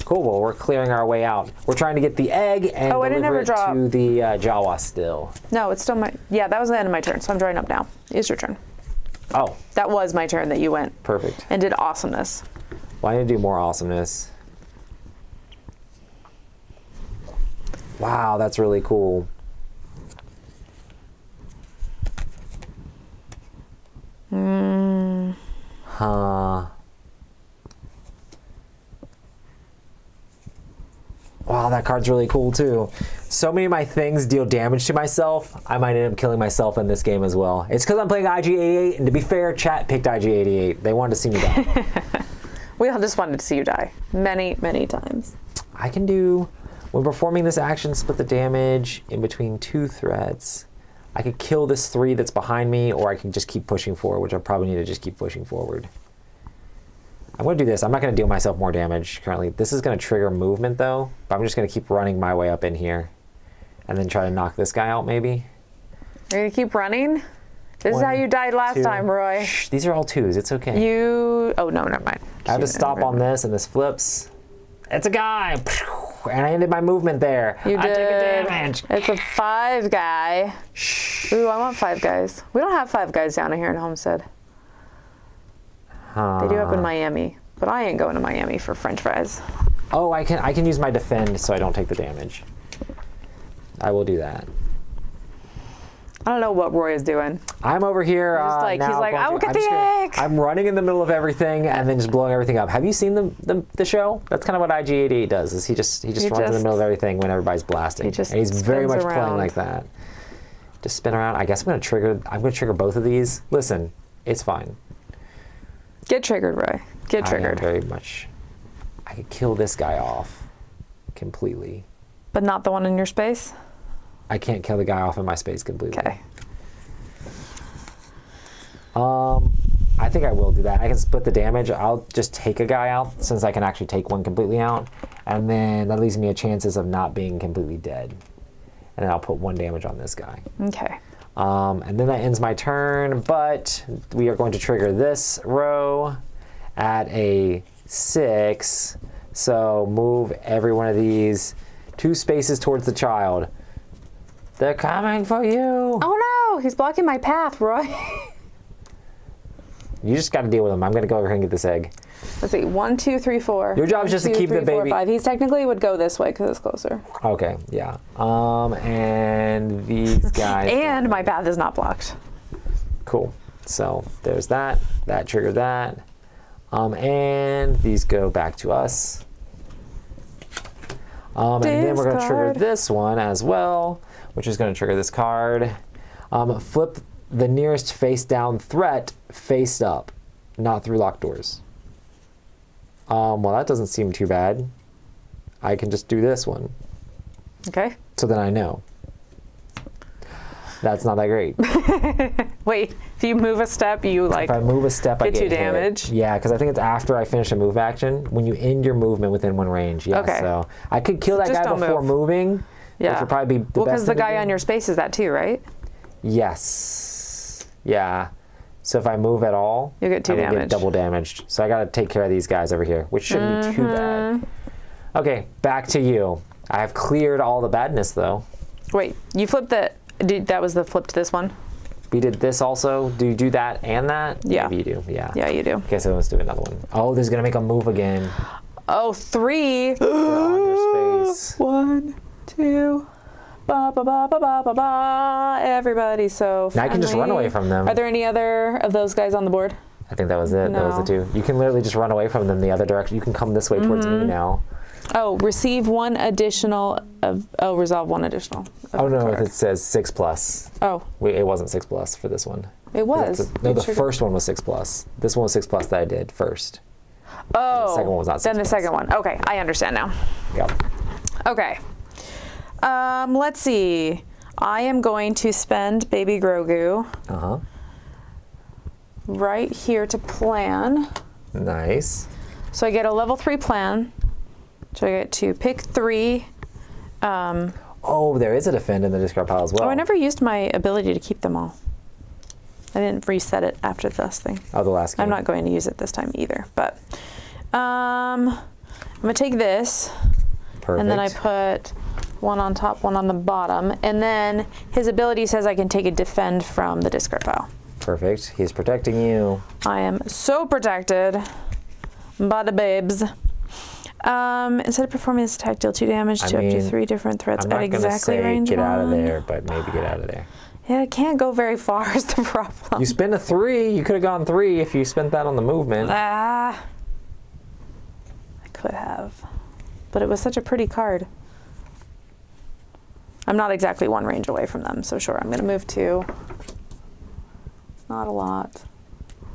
[SPEAKER 2] Cool. Well, we're clearing our way out. We're trying to get the egg and
[SPEAKER 3] I didn't
[SPEAKER 2] deliver
[SPEAKER 3] ever
[SPEAKER 2] it
[SPEAKER 3] draw.
[SPEAKER 2] to the Jawa still.
[SPEAKER 3] No, it's still my. Yeah, that was the end of my turn, so I'm drawing up now. It's your turn.
[SPEAKER 2] Oh,
[SPEAKER 3] That was my turn that you went
[SPEAKER 2] perfect.
[SPEAKER 3] and did awesomeness.
[SPEAKER 2] Well, I need to do more awesomeness. Wow, that's really cool. Huh. Wow, that card's really cool too. So many of my things deal damage to myself. I might end up killing myself in this game as well. It's because I'm playing IG-88, and to be fair, chat picked IG-88. They wanted to see me die.
[SPEAKER 3] We all just wanted to see you die many, many times.
[SPEAKER 2] I can do, when performing this action, split the damage in between 2 threats. I could kill this 3 that's behind me, or I can just keep pushing forward, which I probably need to just keep pushing forward. I'm going to do this. I'm not going to deal myself more damage currently. This is going to trigger movement, though. But I'm just going to keep running my way up in here. And then try to knock this guy out, maybe.
[SPEAKER 3] You're going to keep running? This is how you died last time, Roy.
[SPEAKER 2] Shh, these are all 2s. It's okay.
[SPEAKER 3] Oh, no, never mind.
[SPEAKER 2] I have to stop on this, and this flips. It's a guy! And I ended my movement there.
[SPEAKER 3] You
[SPEAKER 2] I
[SPEAKER 3] did.
[SPEAKER 2] took a damage.
[SPEAKER 3] It's a 5 guy.
[SPEAKER 2] Shh.
[SPEAKER 3] Ooh, I want 5 guys. We don't have 5 guys down here in Homestead. They do up in Miami, but I ain't going to Miami for French fries.
[SPEAKER 2] Oh, I can use my defend so I don't take the damage. I will do that.
[SPEAKER 3] I don't know what Roy is doing.
[SPEAKER 2] I'm over here.
[SPEAKER 3] He's like, I will get the egg.
[SPEAKER 2] I'm running in the middle of everything and then just blowing everything up. Have you seen the show? That's kind of what IG-88 does. Is he just runs in the middle of everything when everybody's blasting. And he's very much playing like that. Just spin around. I guess I'm gonna trigger both of these. Listen, it's fine.
[SPEAKER 3] Get triggered, Roy. Get triggered.
[SPEAKER 2] Very much. I could kill this guy off completely.
[SPEAKER 3] But not the one in your space?
[SPEAKER 2] I can't kill the guy off in my space completely.
[SPEAKER 3] Okay.
[SPEAKER 2] I think I will do that. I can split the damage. I'll just take a guy out since I can actually take one completely out. And then that leaves me a chances of not being completely dead. And then I'll put 1 damage on this guy.
[SPEAKER 3] Okay.
[SPEAKER 2] And then that ends my turn, but we are going to trigger this row at a 6. So move every one of these 2 spaces towards the child. They're coming for you.
[SPEAKER 3] Oh no, he's blocking my path, Roy.
[SPEAKER 2] You just got to deal with him. I'm going to go over here and get this egg.
[SPEAKER 3] Let's see, 1, 2, 3, 4.
[SPEAKER 2] Your job is just to keep the baby.
[SPEAKER 3] 5. He technically would go this way because it's closer.
[SPEAKER 2] Okay, yeah. And these guys.
[SPEAKER 3] And my path is not blocked.
[SPEAKER 2] Cool. So there's that. That triggered that. And these go back to us. And then we're going to trigger this one as well, which is going to trigger this card. Flip the nearest face down threat face up, not through locked doors. Well, that doesn't seem too bad. I can just do this one.
[SPEAKER 3] Okay.
[SPEAKER 2] So then I know. That's not that great.
[SPEAKER 3] Wait, if you move a step, you like.
[SPEAKER 2] If I move a step, I
[SPEAKER 3] get 2
[SPEAKER 2] hit.
[SPEAKER 3] damage.
[SPEAKER 2] Yeah, because I think it's after I finish a move action when you end your movement within 1 range. Yeah,
[SPEAKER 3] Okay.
[SPEAKER 2] So I could kill that
[SPEAKER 3] Just
[SPEAKER 2] guy
[SPEAKER 3] don't
[SPEAKER 2] before
[SPEAKER 3] move.
[SPEAKER 2] moving.
[SPEAKER 3] Yeah.
[SPEAKER 2] Which would probably be the
[SPEAKER 3] Well,
[SPEAKER 2] best
[SPEAKER 3] because the
[SPEAKER 2] thing to
[SPEAKER 3] guy
[SPEAKER 2] do.
[SPEAKER 3] on your space is that too, right?
[SPEAKER 2] Yes. Yeah. So if I move at all,
[SPEAKER 3] You'll get 2
[SPEAKER 2] I will
[SPEAKER 3] damage.
[SPEAKER 2] get double damaged. So I got to take care of these guys over here, which shouldn't be too bad. Okay, back to you. I have cleared all the badness though.
[SPEAKER 3] Wait, you flipped the. That was the flip to this one?
[SPEAKER 2] We did this also. Do you do that and that?
[SPEAKER 3] Yeah.
[SPEAKER 2] Maybe you do. Yeah.
[SPEAKER 3] Yeah, you do.
[SPEAKER 2] Okay, so let's do another one. Oh, this is gonna make a move again.
[SPEAKER 3] Oh, 3.
[SPEAKER 2] They're on your space.
[SPEAKER 3] 1, 2. Ba ba ba ba ba ba ba. Everybody so
[SPEAKER 2] Now I can just run
[SPEAKER 3] friendly.
[SPEAKER 2] away from them.
[SPEAKER 3] Are there any other of those guys on the board?
[SPEAKER 2] I think that was it. That was the
[SPEAKER 3] No.
[SPEAKER 2] 2. You can literally just run away from them the other direction. You can come this way towards me now.
[SPEAKER 3] Oh, receive 1 additional of. Oh, resolve 1 additional. of
[SPEAKER 2] Oh
[SPEAKER 3] the
[SPEAKER 2] no,
[SPEAKER 3] card.
[SPEAKER 2] it says 6+.
[SPEAKER 3] Oh,
[SPEAKER 2] Wait, it wasn't 6+ for this one.
[SPEAKER 3] it was.
[SPEAKER 2] No,
[SPEAKER 3] You
[SPEAKER 2] the
[SPEAKER 3] triggered-
[SPEAKER 2] first one was 6+. This one was 6+ that I did first.
[SPEAKER 3] Oh,
[SPEAKER 2] second one was not
[SPEAKER 3] then the
[SPEAKER 2] 6+.
[SPEAKER 3] second one. Okay, I understand now.
[SPEAKER 2] Yep.
[SPEAKER 3] Okay. Let's see. I am going to spend Baby Grogu
[SPEAKER 2] Uh-huh.
[SPEAKER 3] right here to plan.
[SPEAKER 2] Nice.
[SPEAKER 3] So I get a level 3 plan. So I get to pick 3.
[SPEAKER 2] Oh, there is a defend in the discard pile as well.
[SPEAKER 3] Oh, I never used my ability to keep them all. I didn't reset it after this thing.
[SPEAKER 2] Oh, the last game.
[SPEAKER 3] I'm not going to use it this time either, but I'm gonna take this.
[SPEAKER 2] Perfect.
[SPEAKER 3] And then I put one on top, one on the bottom. And then his ability says I can take a defend from the discard pile.
[SPEAKER 2] Perfect. He's protecting you.
[SPEAKER 3] I am so protected by the babes. Instead of performing this attack, deal 2 damage to up to 3 different threats
[SPEAKER 2] I'm
[SPEAKER 3] at
[SPEAKER 2] not gonna
[SPEAKER 3] exactly
[SPEAKER 2] say
[SPEAKER 3] range
[SPEAKER 2] get out of
[SPEAKER 3] 1.
[SPEAKER 2] there, but maybe get out of there.
[SPEAKER 3] Yeah, it can't go very far is the problem.
[SPEAKER 2] You spend a 3. You could have gone 3 if you spent that on the movement.
[SPEAKER 3] I could have. But it was such a pretty card. I'm not exactly 1 range away from them, so sure, I'm going to move 2. It's not a lot.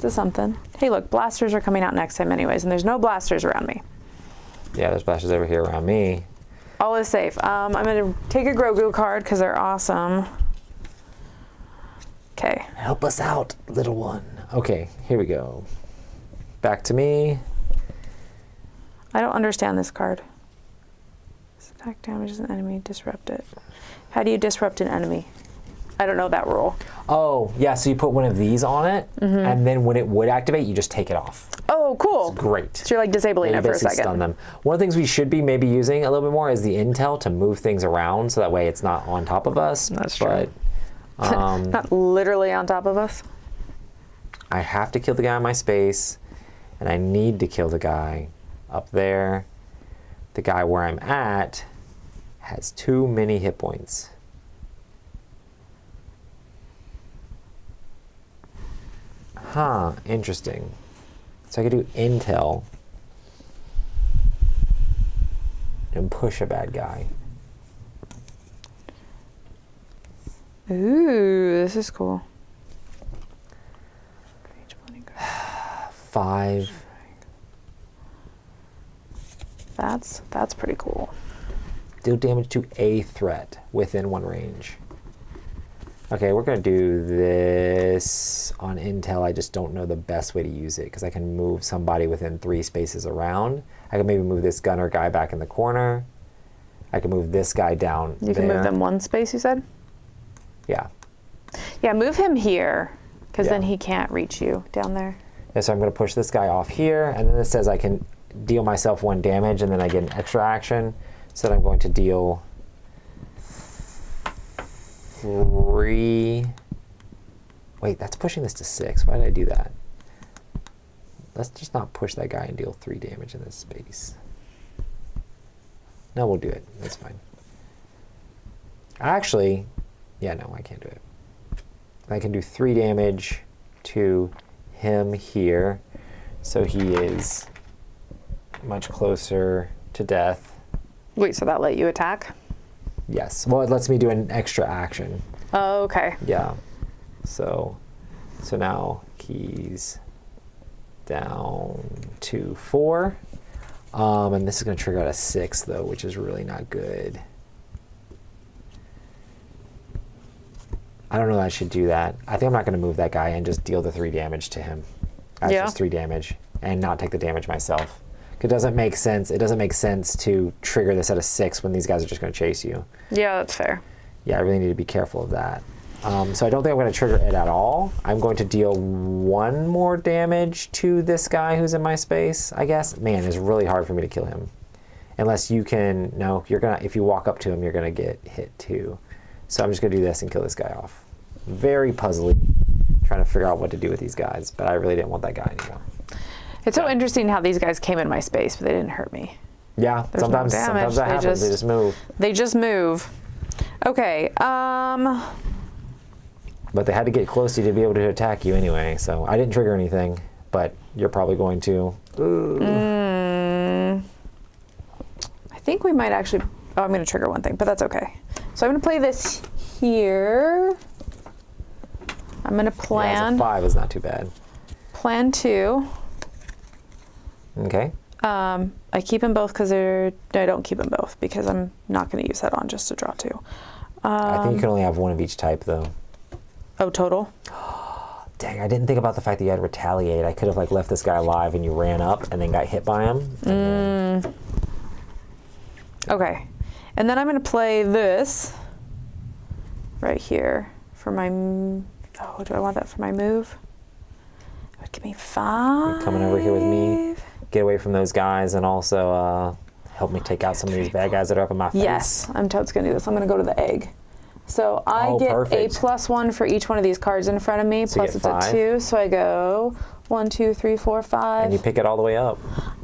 [SPEAKER 3] It's something. Hey, look, blasters are coming out next time anyways, and there's no blasters around me.
[SPEAKER 2] Yeah, there's blasters over here around me.
[SPEAKER 3] All is safe. I'm going to take a Grogu card because they're awesome. Okay.
[SPEAKER 2] Help us out, little one. Okay, here we go. Back to me.
[SPEAKER 3] I don't understand this card. This attack damages an enemy, disrupt it. How do you disrupt an enemy? I don't know that rule.
[SPEAKER 2] Oh, yeah, so you put one of these on it, and then when it would activate, you just take it off.
[SPEAKER 3] Oh, cool.
[SPEAKER 2] Great.
[SPEAKER 3] So you're like disabling it for a
[SPEAKER 2] basically
[SPEAKER 3] second.
[SPEAKER 2] stun them. One of the things we should be maybe using a little bit more is the intel to move things around, so that way it's not on top of us.
[SPEAKER 3] That's true.
[SPEAKER 2] But
[SPEAKER 3] Not literally on top of us.
[SPEAKER 2] I have to kill the guy in my space, and I need to kill the guy up there. The guy where I'm at has too many hit points. Huh, interesting. So I could do intel and push a bad guy.
[SPEAKER 3] Ooh, this is cool.
[SPEAKER 2] 5.
[SPEAKER 3] That's pretty cool.
[SPEAKER 2] Deal damage to a threat within 1 range. Okay, we're going to do this on intel. I just don't know the best way to use it because I can move somebody within 3 spaces around. I can maybe move this gunner guy back in the corner. I can move this guy down
[SPEAKER 3] You can move them 1 space, you said?
[SPEAKER 2] Yeah.
[SPEAKER 3] Yeah, move him here because
[SPEAKER 2] Yeah.
[SPEAKER 3] then he can't reach you down there.
[SPEAKER 2] Yeah, so I'm going to push this guy off here, and then it says I can deal myself 1 damage, and then I get an extra action. So then I'm going to deal 3. Wait, that's pushing this to 6. Why did I do that? Let's just not push that guy and deal 3 damage in this space. No, we'll do it. That's fine. Actually, yeah, no, I can't do it. I can do 3 damage to him here, so he is much closer to death.
[SPEAKER 3] Wait, so that let you attack?
[SPEAKER 2] Yes. Well, it lets me do an extra action.
[SPEAKER 3] Oh, okay.
[SPEAKER 2] Yeah. So now he's down to 4. And this is going to trigger out a 6, though, which is really not good. I don't know that I should do that. I think I'm not going to move that guy and just deal the 3 damage to him. That's
[SPEAKER 3] Yeah.
[SPEAKER 2] just 3 damage and not take the damage myself. It doesn't make sense. It doesn't make sense to trigger this at a 6 when these guys are just going to chase you.
[SPEAKER 3] Yeah, that's fair.
[SPEAKER 2] Yeah, I really need to be careful of that. So I don't think I'm going to trigger it at all. I'm going to deal 1 more damage to this guy who's in my space, I guess. Man, it's really hard for me to kill him. Unless you can, no, you're gonna, if you walk up to him, you're gonna get hit too. So I'm just gonna do this and kill this guy off. Very puzzly, trying to figure out what to do with these guys, but I really didn't want that guy anymore.
[SPEAKER 3] It's so interesting how these guys came in my space, but they didn't hurt me.
[SPEAKER 2] Yeah,
[SPEAKER 3] There's no
[SPEAKER 2] sometimes
[SPEAKER 3] damage.
[SPEAKER 2] that happens. They just move.
[SPEAKER 3] They just move. Okay,
[SPEAKER 2] But they had to get close to you to be able to attack you anyway, so I didn't trigger anything, but you're probably going to.
[SPEAKER 3] I think we might actually, oh, I'm gonna trigger one thing, but that's okay. So I'm gonna play this here. I'm gonna
[SPEAKER 2] Yeah,
[SPEAKER 3] plan,
[SPEAKER 2] so 5 is not too bad.
[SPEAKER 3] plan 2.
[SPEAKER 2] Okay.
[SPEAKER 3] I keep them both because I don't keep them both because I'm not gonna use that on just to draw 2.
[SPEAKER 2] I think you can only have 1 of each type though.
[SPEAKER 3] Oh, total?
[SPEAKER 2] Dang, I didn't think about the fact that you had retaliate. I could have like left this guy alive and you ran up and then got hit by him. And then...
[SPEAKER 3] Okay. And then I'm gonna play this right here for my, Oh, do I want that for my move? It would give me 5.
[SPEAKER 2] You're coming over here with me. Get away from those guys and also help me take out some of these bad guys that are up in my face.
[SPEAKER 3] Yes, I'm totes gonna do this. I'm gonna go to the egg. So I get
[SPEAKER 2] perfect.
[SPEAKER 3] a +1 for each one of these cards in front of me.
[SPEAKER 2] So you
[SPEAKER 3] Plus
[SPEAKER 2] get
[SPEAKER 3] it's
[SPEAKER 2] 5.
[SPEAKER 3] a 2. So I go 1, 2, 3, 4, 5.
[SPEAKER 2] And you pick it all the way up.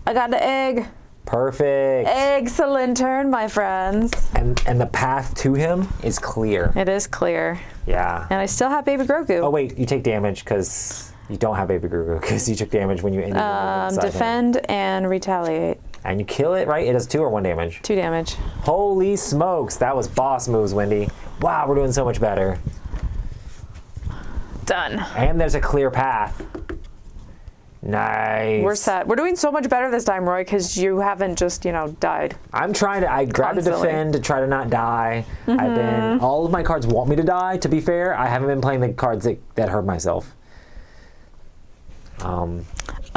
[SPEAKER 3] I got the egg.
[SPEAKER 2] Perfect.
[SPEAKER 3] Excellent turn, my friends.
[SPEAKER 2] And the path to him is clear.
[SPEAKER 3] It is clear.
[SPEAKER 2] Yeah.
[SPEAKER 3] And I still have Baby Grogu.
[SPEAKER 2] Oh wait, you take damage because you don't have Baby Grogu because you took damage when you ended your movement inside him.
[SPEAKER 3] Defend and retaliate.
[SPEAKER 2] And you kill it, right? It does 2 or 1 damage.
[SPEAKER 3] 2 damage.
[SPEAKER 2] Holy smokes, that was boss moves, Wendy. Wow, we're doing so much better.
[SPEAKER 3] Done.
[SPEAKER 2] And there's a clear path. Nice.
[SPEAKER 3] We're set. We're doing so much better this time, Roy, because you haven't just, died.
[SPEAKER 2] I'm trying to, I grabbed to
[SPEAKER 3] Constantly.
[SPEAKER 2] defend to try to not die. All of my cards want me to die, to be fair. I haven't been playing the cards that hurt myself.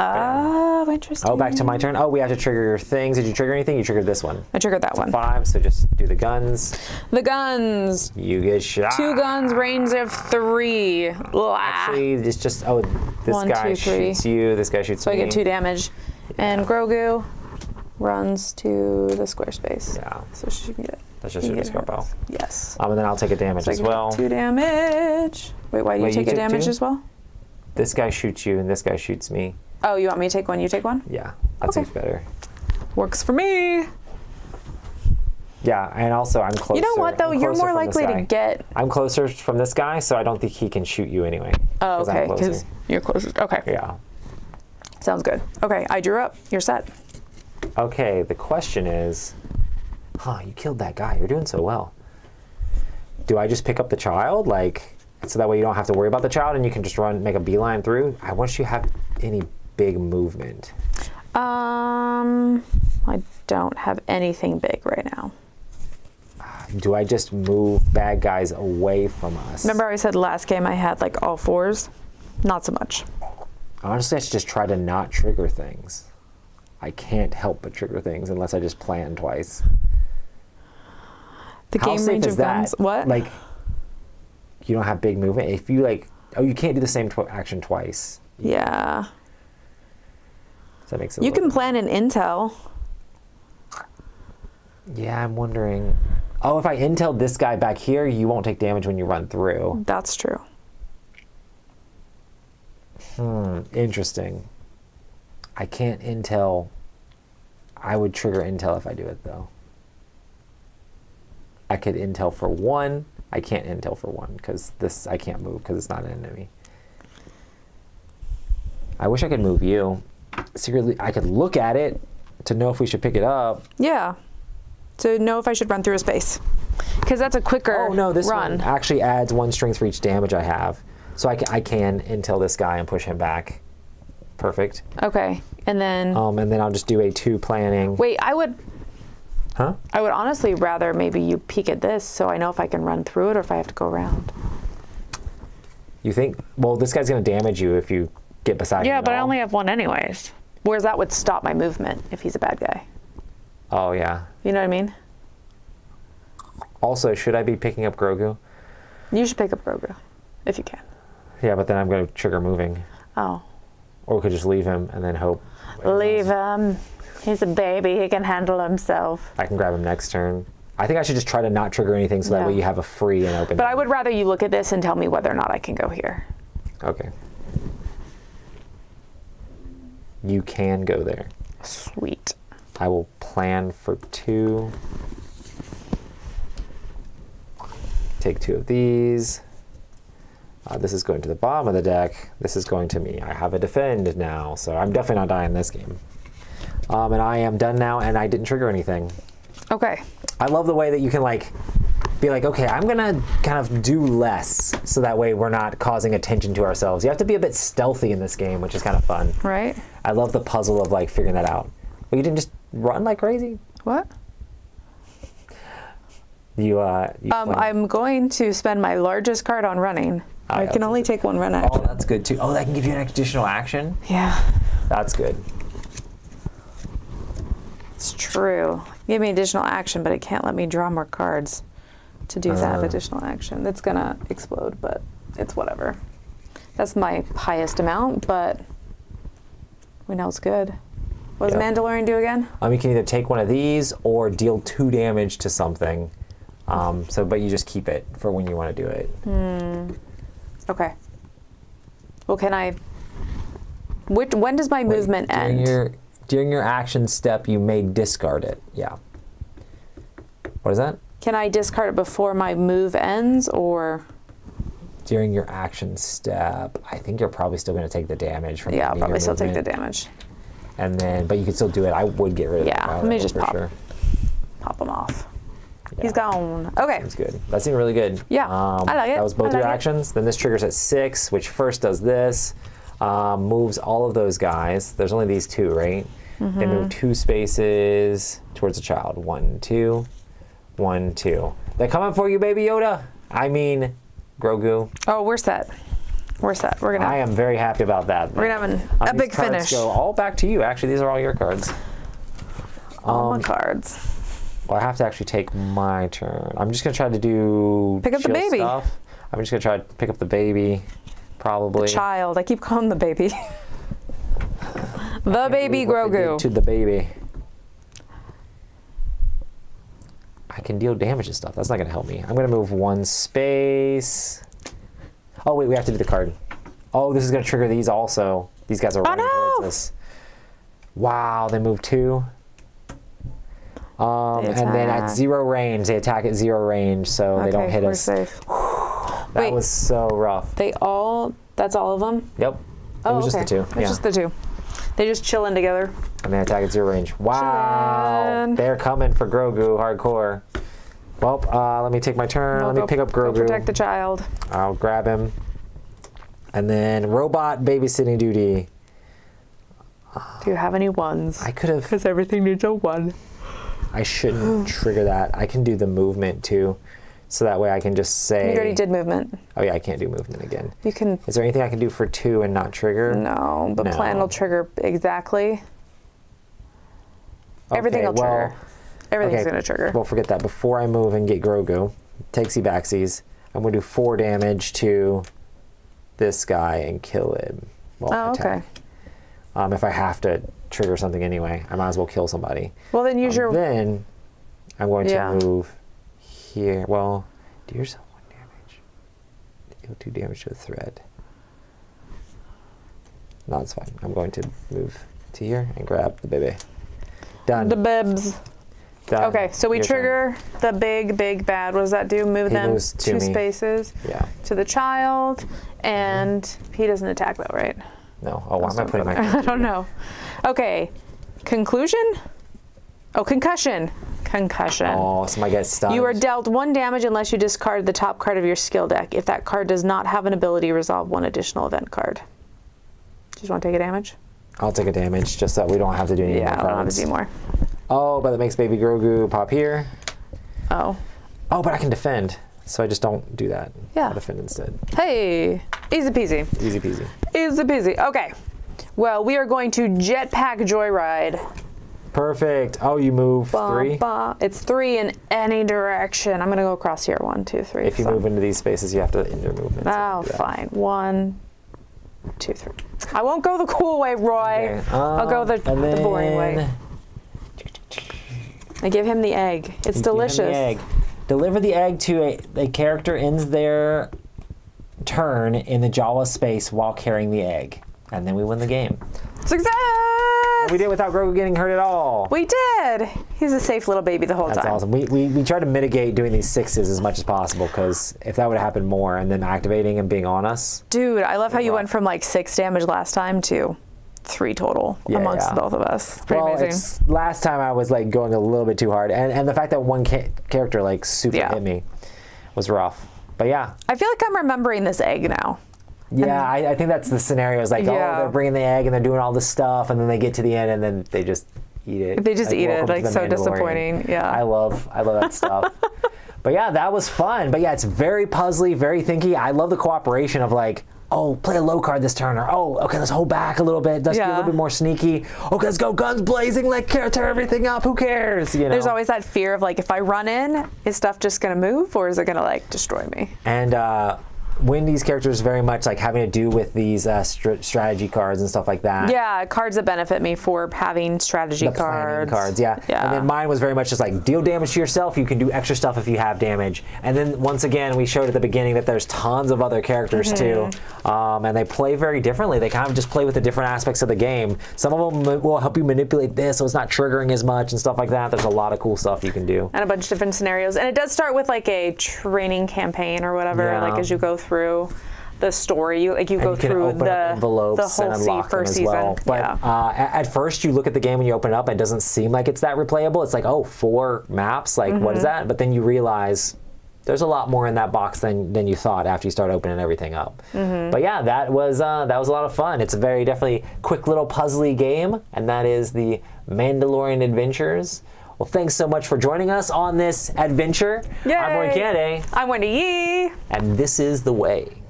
[SPEAKER 3] Oh, interesting.
[SPEAKER 2] Oh, back to my turn. Oh, we have to trigger your things. Did you trigger anything? You triggered this one.
[SPEAKER 3] I triggered that one.
[SPEAKER 2] 5, so just do the guns.
[SPEAKER 3] The guns.
[SPEAKER 2] You get shot.
[SPEAKER 3] 2 guns, range of 3.
[SPEAKER 2] Actually, it's just, this
[SPEAKER 3] 1,
[SPEAKER 2] guy
[SPEAKER 3] 2, 3.
[SPEAKER 2] shoots you, this guy shoots
[SPEAKER 3] So I
[SPEAKER 2] me.
[SPEAKER 3] get 2 damage. And Grogu runs to the square space.
[SPEAKER 2] Yeah.
[SPEAKER 3] So she can get it.
[SPEAKER 2] That's just your discard pile.
[SPEAKER 3] Yes.
[SPEAKER 2] And then I'll take a damage
[SPEAKER 3] So I
[SPEAKER 2] as
[SPEAKER 3] can get
[SPEAKER 2] well.
[SPEAKER 3] 2 damage. Wait, why do you
[SPEAKER 2] Wait, you
[SPEAKER 3] take a
[SPEAKER 2] took
[SPEAKER 3] damage
[SPEAKER 2] 2?
[SPEAKER 3] as well?
[SPEAKER 2] This guy shoots you, and this guy shoots me.
[SPEAKER 3] Oh, you want me to take one? You take one?
[SPEAKER 2] Yeah, that
[SPEAKER 3] Okay.
[SPEAKER 2] seems better.
[SPEAKER 3] Works for me.
[SPEAKER 2] Yeah, and also I'm closer.
[SPEAKER 3] You know what, though?
[SPEAKER 2] I'm
[SPEAKER 3] You're
[SPEAKER 2] closer
[SPEAKER 3] more
[SPEAKER 2] from this
[SPEAKER 3] likely
[SPEAKER 2] guy.
[SPEAKER 3] to get...
[SPEAKER 2] I'm closer from this guy, so I don't think he can shoot you anyway.
[SPEAKER 3] Oh, okay,
[SPEAKER 2] I'm closer.
[SPEAKER 3] because you're closest. Okay,
[SPEAKER 2] Yeah.
[SPEAKER 3] sounds good. Okay, I drew up. You're set.
[SPEAKER 2] Okay, the question is, you killed that guy. You're doing so well. Do I just pick up the child, so that way you don't have to worry about the child and you can just make a beeline through? I wish you have any big movement.
[SPEAKER 3] I don't have anything big right now.
[SPEAKER 2] Do I just move bad guys away from us?
[SPEAKER 3] Remember I said last game I had all 4s? Not so much.
[SPEAKER 2] Honestly, I should just try to not trigger things. I can't help but trigger things unless I just plan twice.
[SPEAKER 3] The
[SPEAKER 2] How
[SPEAKER 3] game
[SPEAKER 2] safe
[SPEAKER 3] range
[SPEAKER 2] is
[SPEAKER 3] of
[SPEAKER 2] that?
[SPEAKER 3] guns. What?
[SPEAKER 2] You don't have big movement. If you you can't do the same action twice.
[SPEAKER 3] Yeah.
[SPEAKER 2] So that makes it.
[SPEAKER 3] You can plan an intel.
[SPEAKER 2] Yeah, I'm wondering. Oh, if I intel this guy back here, you won't take damage when you run through.
[SPEAKER 3] That's true.
[SPEAKER 2] Interesting. I can't intel. I would trigger intel if I do it though. I could intel for 1. I can't intel for 1 because I can't move because it's not an enemy. I wish I could move you. Secretly, I could look at it to know if we should pick it up.
[SPEAKER 3] Yeah. To know if I should run through a space. Because that's a quicker
[SPEAKER 2] Oh no, this
[SPEAKER 3] run.
[SPEAKER 2] one actually adds 1 strength for each damage I have. So I can intel this guy and push him back. Perfect.
[SPEAKER 3] Okay. And then...
[SPEAKER 2] And then I'll just do a 2 planning.
[SPEAKER 3] Wait, I would honestly rather maybe you peek at this so I know if I can run through it or if I have to go around.
[SPEAKER 2] You think? Well, this guy's going to damage you if you get beside him.
[SPEAKER 3] Yeah,
[SPEAKER 2] at
[SPEAKER 3] but I
[SPEAKER 2] all.
[SPEAKER 3] only have 1 anyways. Whereas that would stop my movement if he's a bad guy.
[SPEAKER 2] Oh, yeah.
[SPEAKER 3] You know what I mean?
[SPEAKER 2] Also, should I be picking up Grogu?
[SPEAKER 3] You should pick up Grogu, if you can.
[SPEAKER 2] Yeah, but then I'm going to trigger moving.
[SPEAKER 3] Oh.
[SPEAKER 2] Or we could just leave him and then hope.
[SPEAKER 3] Leave him. He's a baby. He can handle himself.
[SPEAKER 2] I can grab him next turn. I think I should just try to not trigger anything so that
[SPEAKER 3] Yeah.
[SPEAKER 2] way you have a free and open.
[SPEAKER 3] But I would rather you look at this and tell me whether or not I can go here.
[SPEAKER 2] Okay. You can go there.
[SPEAKER 3] Sweet.
[SPEAKER 2] I will plan for 2. Take 2 of these. This is going to the bottom of the deck. This is going to me. I have a defend now, so I'm definitely not dying this game. And I am done now, and I didn't trigger anything.
[SPEAKER 3] Okay.
[SPEAKER 2] I love the way that you can be like, okay, I'm gonna kind of do less, so that way we're not causing attention to ourselves. You have to be a bit stealthy in this game, which is kind of fun.
[SPEAKER 3] Right?
[SPEAKER 2] I love the puzzle of figuring that out. Well, you didn't just run like crazy.
[SPEAKER 3] What?
[SPEAKER 2] You
[SPEAKER 3] I'm going to spend my largest card on running. I
[SPEAKER 2] yeah,
[SPEAKER 3] can
[SPEAKER 2] that's
[SPEAKER 3] only take 1 run action.
[SPEAKER 2] Oh, that's good too. Oh, that can give you an additional action.
[SPEAKER 3] Yeah,
[SPEAKER 2] That's good.
[SPEAKER 3] it's true. Give me additional action, but it can't let me draw more cards to do that additional action. It's gonna explode, but it's whatever. That's my highest amount, but we know it's good. What does
[SPEAKER 2] Yep.
[SPEAKER 3] Mandalorian do again?
[SPEAKER 2] You can either take one of these or deal 2 damage to something. But you just keep it for when you want to do it.
[SPEAKER 3] Okay. Well, can I? When does my movement end?
[SPEAKER 2] During your action step, you may discard it. Yeah. What is that?
[SPEAKER 3] Can I discard it before my move ends, or?
[SPEAKER 2] During your action step, I think you're probably still going to take the damage from.
[SPEAKER 3] Yeah, I'll
[SPEAKER 2] ending your
[SPEAKER 3] probably still take the
[SPEAKER 2] movement.
[SPEAKER 3] damage.
[SPEAKER 2] And then, but you can still do it. I would get rid of
[SPEAKER 3] Yeah,
[SPEAKER 2] the
[SPEAKER 3] let me just
[SPEAKER 2] for
[SPEAKER 3] pop.
[SPEAKER 2] sure.
[SPEAKER 3] Pop him off.
[SPEAKER 2] Yeah.
[SPEAKER 3] He's gone. Okay.
[SPEAKER 2] That's good. That seemed really good.
[SPEAKER 3] Yeah, I like it.
[SPEAKER 2] That was both
[SPEAKER 3] I
[SPEAKER 2] your
[SPEAKER 3] like it.
[SPEAKER 2] actions. Then this triggers at 6, which first does this. Moves all of those guys. There's only these 2, right? They move 2 spaces towards the child. 1, 2, 1, 2. They're coming for you, Baby Yoda. I mean, Grogu.
[SPEAKER 3] Oh, we're set. We're set. We're
[SPEAKER 2] I
[SPEAKER 3] gonna.
[SPEAKER 2] am very happy about that.
[SPEAKER 3] We're gonna have an
[SPEAKER 2] These
[SPEAKER 3] epic
[SPEAKER 2] cards
[SPEAKER 3] finish.
[SPEAKER 2] go all back to you. Actually, these are all your cards.
[SPEAKER 3] All my cards.
[SPEAKER 2] Well, I have to actually take my turn. I'm just gonna try to do
[SPEAKER 3] Pick up the
[SPEAKER 2] chill
[SPEAKER 3] baby.
[SPEAKER 2] stuff. I'm just gonna try to pick up the baby, probably.
[SPEAKER 3] Child. I keep calling him the baby. The baby
[SPEAKER 2] What they did
[SPEAKER 3] Grogu.
[SPEAKER 2] to the baby. I can deal damage and stuff. That's not gonna help me. I'm gonna move 1 space. Oh wait, we have to do the card. Oh, this is gonna trigger these also. These guys are running
[SPEAKER 3] no!
[SPEAKER 2] towards us. Wow, they move 2.
[SPEAKER 3] They
[SPEAKER 2] And then at
[SPEAKER 3] attack.
[SPEAKER 2] 0 range, they attack at 0 range, so they don't
[SPEAKER 3] Okay,
[SPEAKER 2] hit
[SPEAKER 3] we're
[SPEAKER 2] us.
[SPEAKER 3] safe.
[SPEAKER 2] That
[SPEAKER 3] Wait.
[SPEAKER 2] was so rough.
[SPEAKER 3] They all. That's all of them.
[SPEAKER 2] Yep.
[SPEAKER 3] Oh,
[SPEAKER 2] it was
[SPEAKER 3] okay.
[SPEAKER 2] just the 2.
[SPEAKER 3] It's
[SPEAKER 2] Yeah.
[SPEAKER 3] just the 2. They just chilling together.
[SPEAKER 2] And they attack at 0 range. Wow.
[SPEAKER 3] Chillin'.
[SPEAKER 2] They're coming for Grogu hardcore. Well, let me take my turn. Let me pick up
[SPEAKER 3] Go
[SPEAKER 2] Grogu.
[SPEAKER 3] protect the child.
[SPEAKER 2] I'll grab him. And then robot babysitting duty.
[SPEAKER 3] Do you have any ones?
[SPEAKER 2] I could have.
[SPEAKER 3] Because everything needs a 1.
[SPEAKER 2] I shouldn't trigger that. I can do the movement too. So that way I can just say.
[SPEAKER 3] You already did movement.
[SPEAKER 2] Oh yeah, I can't do movement again.
[SPEAKER 3] You can.
[SPEAKER 2] Is there anything I can do for 2 and not trigger?
[SPEAKER 3] No, but
[SPEAKER 2] No.
[SPEAKER 3] plan will trigger exactly. Everything will trigger. Everything's
[SPEAKER 2] Okay,
[SPEAKER 3] going to trigger.
[SPEAKER 2] Well, forget that. Before I move and get Grogu, takesy backsies, I'm going to do 4 damage to this guy and kill him. Well,
[SPEAKER 3] Oh,
[SPEAKER 2] attack.
[SPEAKER 3] okay.
[SPEAKER 2] If I have to trigger something anyway, I might as well kill somebody.
[SPEAKER 3] Well, then use your.
[SPEAKER 2] Then I'm going
[SPEAKER 3] Yeah.
[SPEAKER 2] to move here. Well, do yourself 1 damage. Deal 2 damage to a thread. No, it's fine. I'm going to move to here and grab the baby. Done.
[SPEAKER 3] The bibs.
[SPEAKER 2] Done.
[SPEAKER 3] Okay, so we
[SPEAKER 2] Your turn.
[SPEAKER 3] trigger the big bad. What does that do? Move
[SPEAKER 2] He
[SPEAKER 3] them
[SPEAKER 2] moves to
[SPEAKER 3] 2
[SPEAKER 2] me.
[SPEAKER 3] spaces
[SPEAKER 2] Yeah.
[SPEAKER 3] to the child, and he doesn't attack though, right?
[SPEAKER 2] No. Oh, why am I putting my
[SPEAKER 3] I don't know. Okay, conclusion? Oh, concussion. Concussion.
[SPEAKER 2] Oh, somebody gets stunned.
[SPEAKER 3] You are dealt 1 damage unless you discard the top card of your skill deck. If that card does not have an ability, resolve 1 additional event card. Just want to take a damage?
[SPEAKER 2] I'll take a damage just so we don't have to do any
[SPEAKER 3] Yeah, I
[SPEAKER 2] more
[SPEAKER 3] don't have
[SPEAKER 2] cards.
[SPEAKER 3] to do more.
[SPEAKER 2] Oh, but it makes baby Grogu pop here.
[SPEAKER 3] Oh.
[SPEAKER 2] Oh, but I can defend. So I just don't do that.
[SPEAKER 3] Yeah.
[SPEAKER 2] I'll defend instead.
[SPEAKER 3] Hey, easy peasy.
[SPEAKER 2] Easy peasy.
[SPEAKER 3] Easy peasy. Okay. Well, we are going to jetpack joyride.
[SPEAKER 2] Perfect. Oh, you move
[SPEAKER 3] Ba,
[SPEAKER 2] 3.
[SPEAKER 3] ba. It's 3 in any direction. I'm going to go across here. 1, 2, 3.
[SPEAKER 2] If you
[SPEAKER 3] so-
[SPEAKER 2] move into these spaces, you have to end your movement. so
[SPEAKER 3] Oh,
[SPEAKER 2] do that.
[SPEAKER 3] fine. 1, 2, 3. I won't go the cool way, Roy.
[SPEAKER 2] Okay,
[SPEAKER 3] I'll go the
[SPEAKER 2] and
[SPEAKER 3] boring way.
[SPEAKER 2] then
[SPEAKER 3] I give him the egg. It's
[SPEAKER 2] you give him
[SPEAKER 3] delicious.
[SPEAKER 2] the egg. Deliver the egg to a character ends their turn in the Jawa space while carrying the egg. And then we win the game.
[SPEAKER 3] Success!
[SPEAKER 2] We did it without Grogu getting hurt at all.
[SPEAKER 3] We did. He's a safe little baby the whole
[SPEAKER 2] That's
[SPEAKER 3] time.
[SPEAKER 2] awesome. We tried to mitigate doing these 6s as much as possible because if that would have happened more and then activating and being on us.
[SPEAKER 3] Dude, I love how you
[SPEAKER 2] rough.
[SPEAKER 3] went from like 6 damage last time to 3 total amongst
[SPEAKER 2] yeah.
[SPEAKER 3] both of us. It's pretty
[SPEAKER 2] Well,
[SPEAKER 3] amazing.
[SPEAKER 2] last time I was like going a little bit too hard, and the fact that one character like super
[SPEAKER 3] Yeah.
[SPEAKER 2] hit me was rough. But yeah,
[SPEAKER 3] I feel like I'm remembering this egg now.
[SPEAKER 2] yeah, I think that's the scenario. Is like,
[SPEAKER 3] Yeah.
[SPEAKER 2] oh, they're bringing the egg and they're doing all this stuff, and then they get to the end and then they just eat it.
[SPEAKER 3] They just eat it,
[SPEAKER 2] welcome to
[SPEAKER 3] like,
[SPEAKER 2] the
[SPEAKER 3] so
[SPEAKER 2] Mandalorian.
[SPEAKER 3] disappointing, yeah.
[SPEAKER 2] I love that stuff. But yeah, that was fun. But yeah, it's very puzzly, very thinky. I love the cooperation of like, oh, play a low card this turn, or oh, okay, let's hold back a little bit. Let's be a
[SPEAKER 3] Yeah.
[SPEAKER 2] little bit more sneaky. Okay, let's go guns blazing, like tear everything up. Who cares? You know.
[SPEAKER 3] There's always that fear of like, if I run in, is stuff just gonna move or is it gonna like destroy me?
[SPEAKER 2] And Wendy's character is very much like having to do with these strategy cards and stuff like that.
[SPEAKER 3] Yeah, cards that benefit me for having strategy
[SPEAKER 2] The planning cards, yeah.
[SPEAKER 3] Yeah.
[SPEAKER 2] And then mine was very much just like deal damage to yourself. You can do extra stuff if you have damage. And then once again, we showed at the beginning that there's tons of other characters too, and they play very differently. They kind of just play with the different aspects of the game. Some of them will help you manipulate this, so it's not triggering as much and stuff like that. There's a lot of cool stuff you can do.
[SPEAKER 3] And a bunch of different scenarios. And it does start with like a training campaign or whatever, like as you go through the story, you go through the whole first season.
[SPEAKER 2] Well. But at first you look at the game when you open it up, it doesn't seem like it's that replayable. It's like, oh, 4 maps, like what is that? But then you realize there's a lot more in that box than you thought after you start opening everything up. But yeah, that was a lot of fun. It's a very definitely quick little puzzly game, and that is the Mandalorian Adventures. Well, thanks so much for joining us on this adventure.
[SPEAKER 3] Yay!
[SPEAKER 2] I'm Morikade.
[SPEAKER 3] I'm Wendy Yee.
[SPEAKER 2] And this is The Way.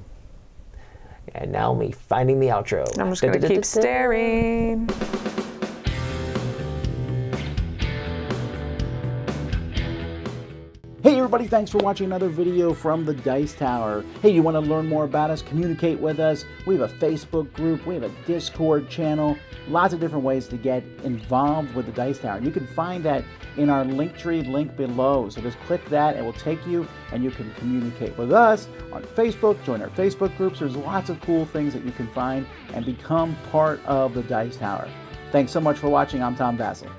[SPEAKER 2] And now me finding the outro.
[SPEAKER 3] I'm just going to keep staring.
[SPEAKER 4] Hey everybody, thanks for watching another video from the Dice Tower. Hey, you want to learn more about us, communicate with us? We have a Facebook group, we have a Discord channel, lots of different ways to get involved with the Dice Tower. You can find that in our Linktree link below. So just click that, it will take you and you can communicate with us on Facebook, join our Facebook groups. There's lots of cool things that you can find and become part of the Dice Tower. Thanks so much for watching. I'm Tom Vassell.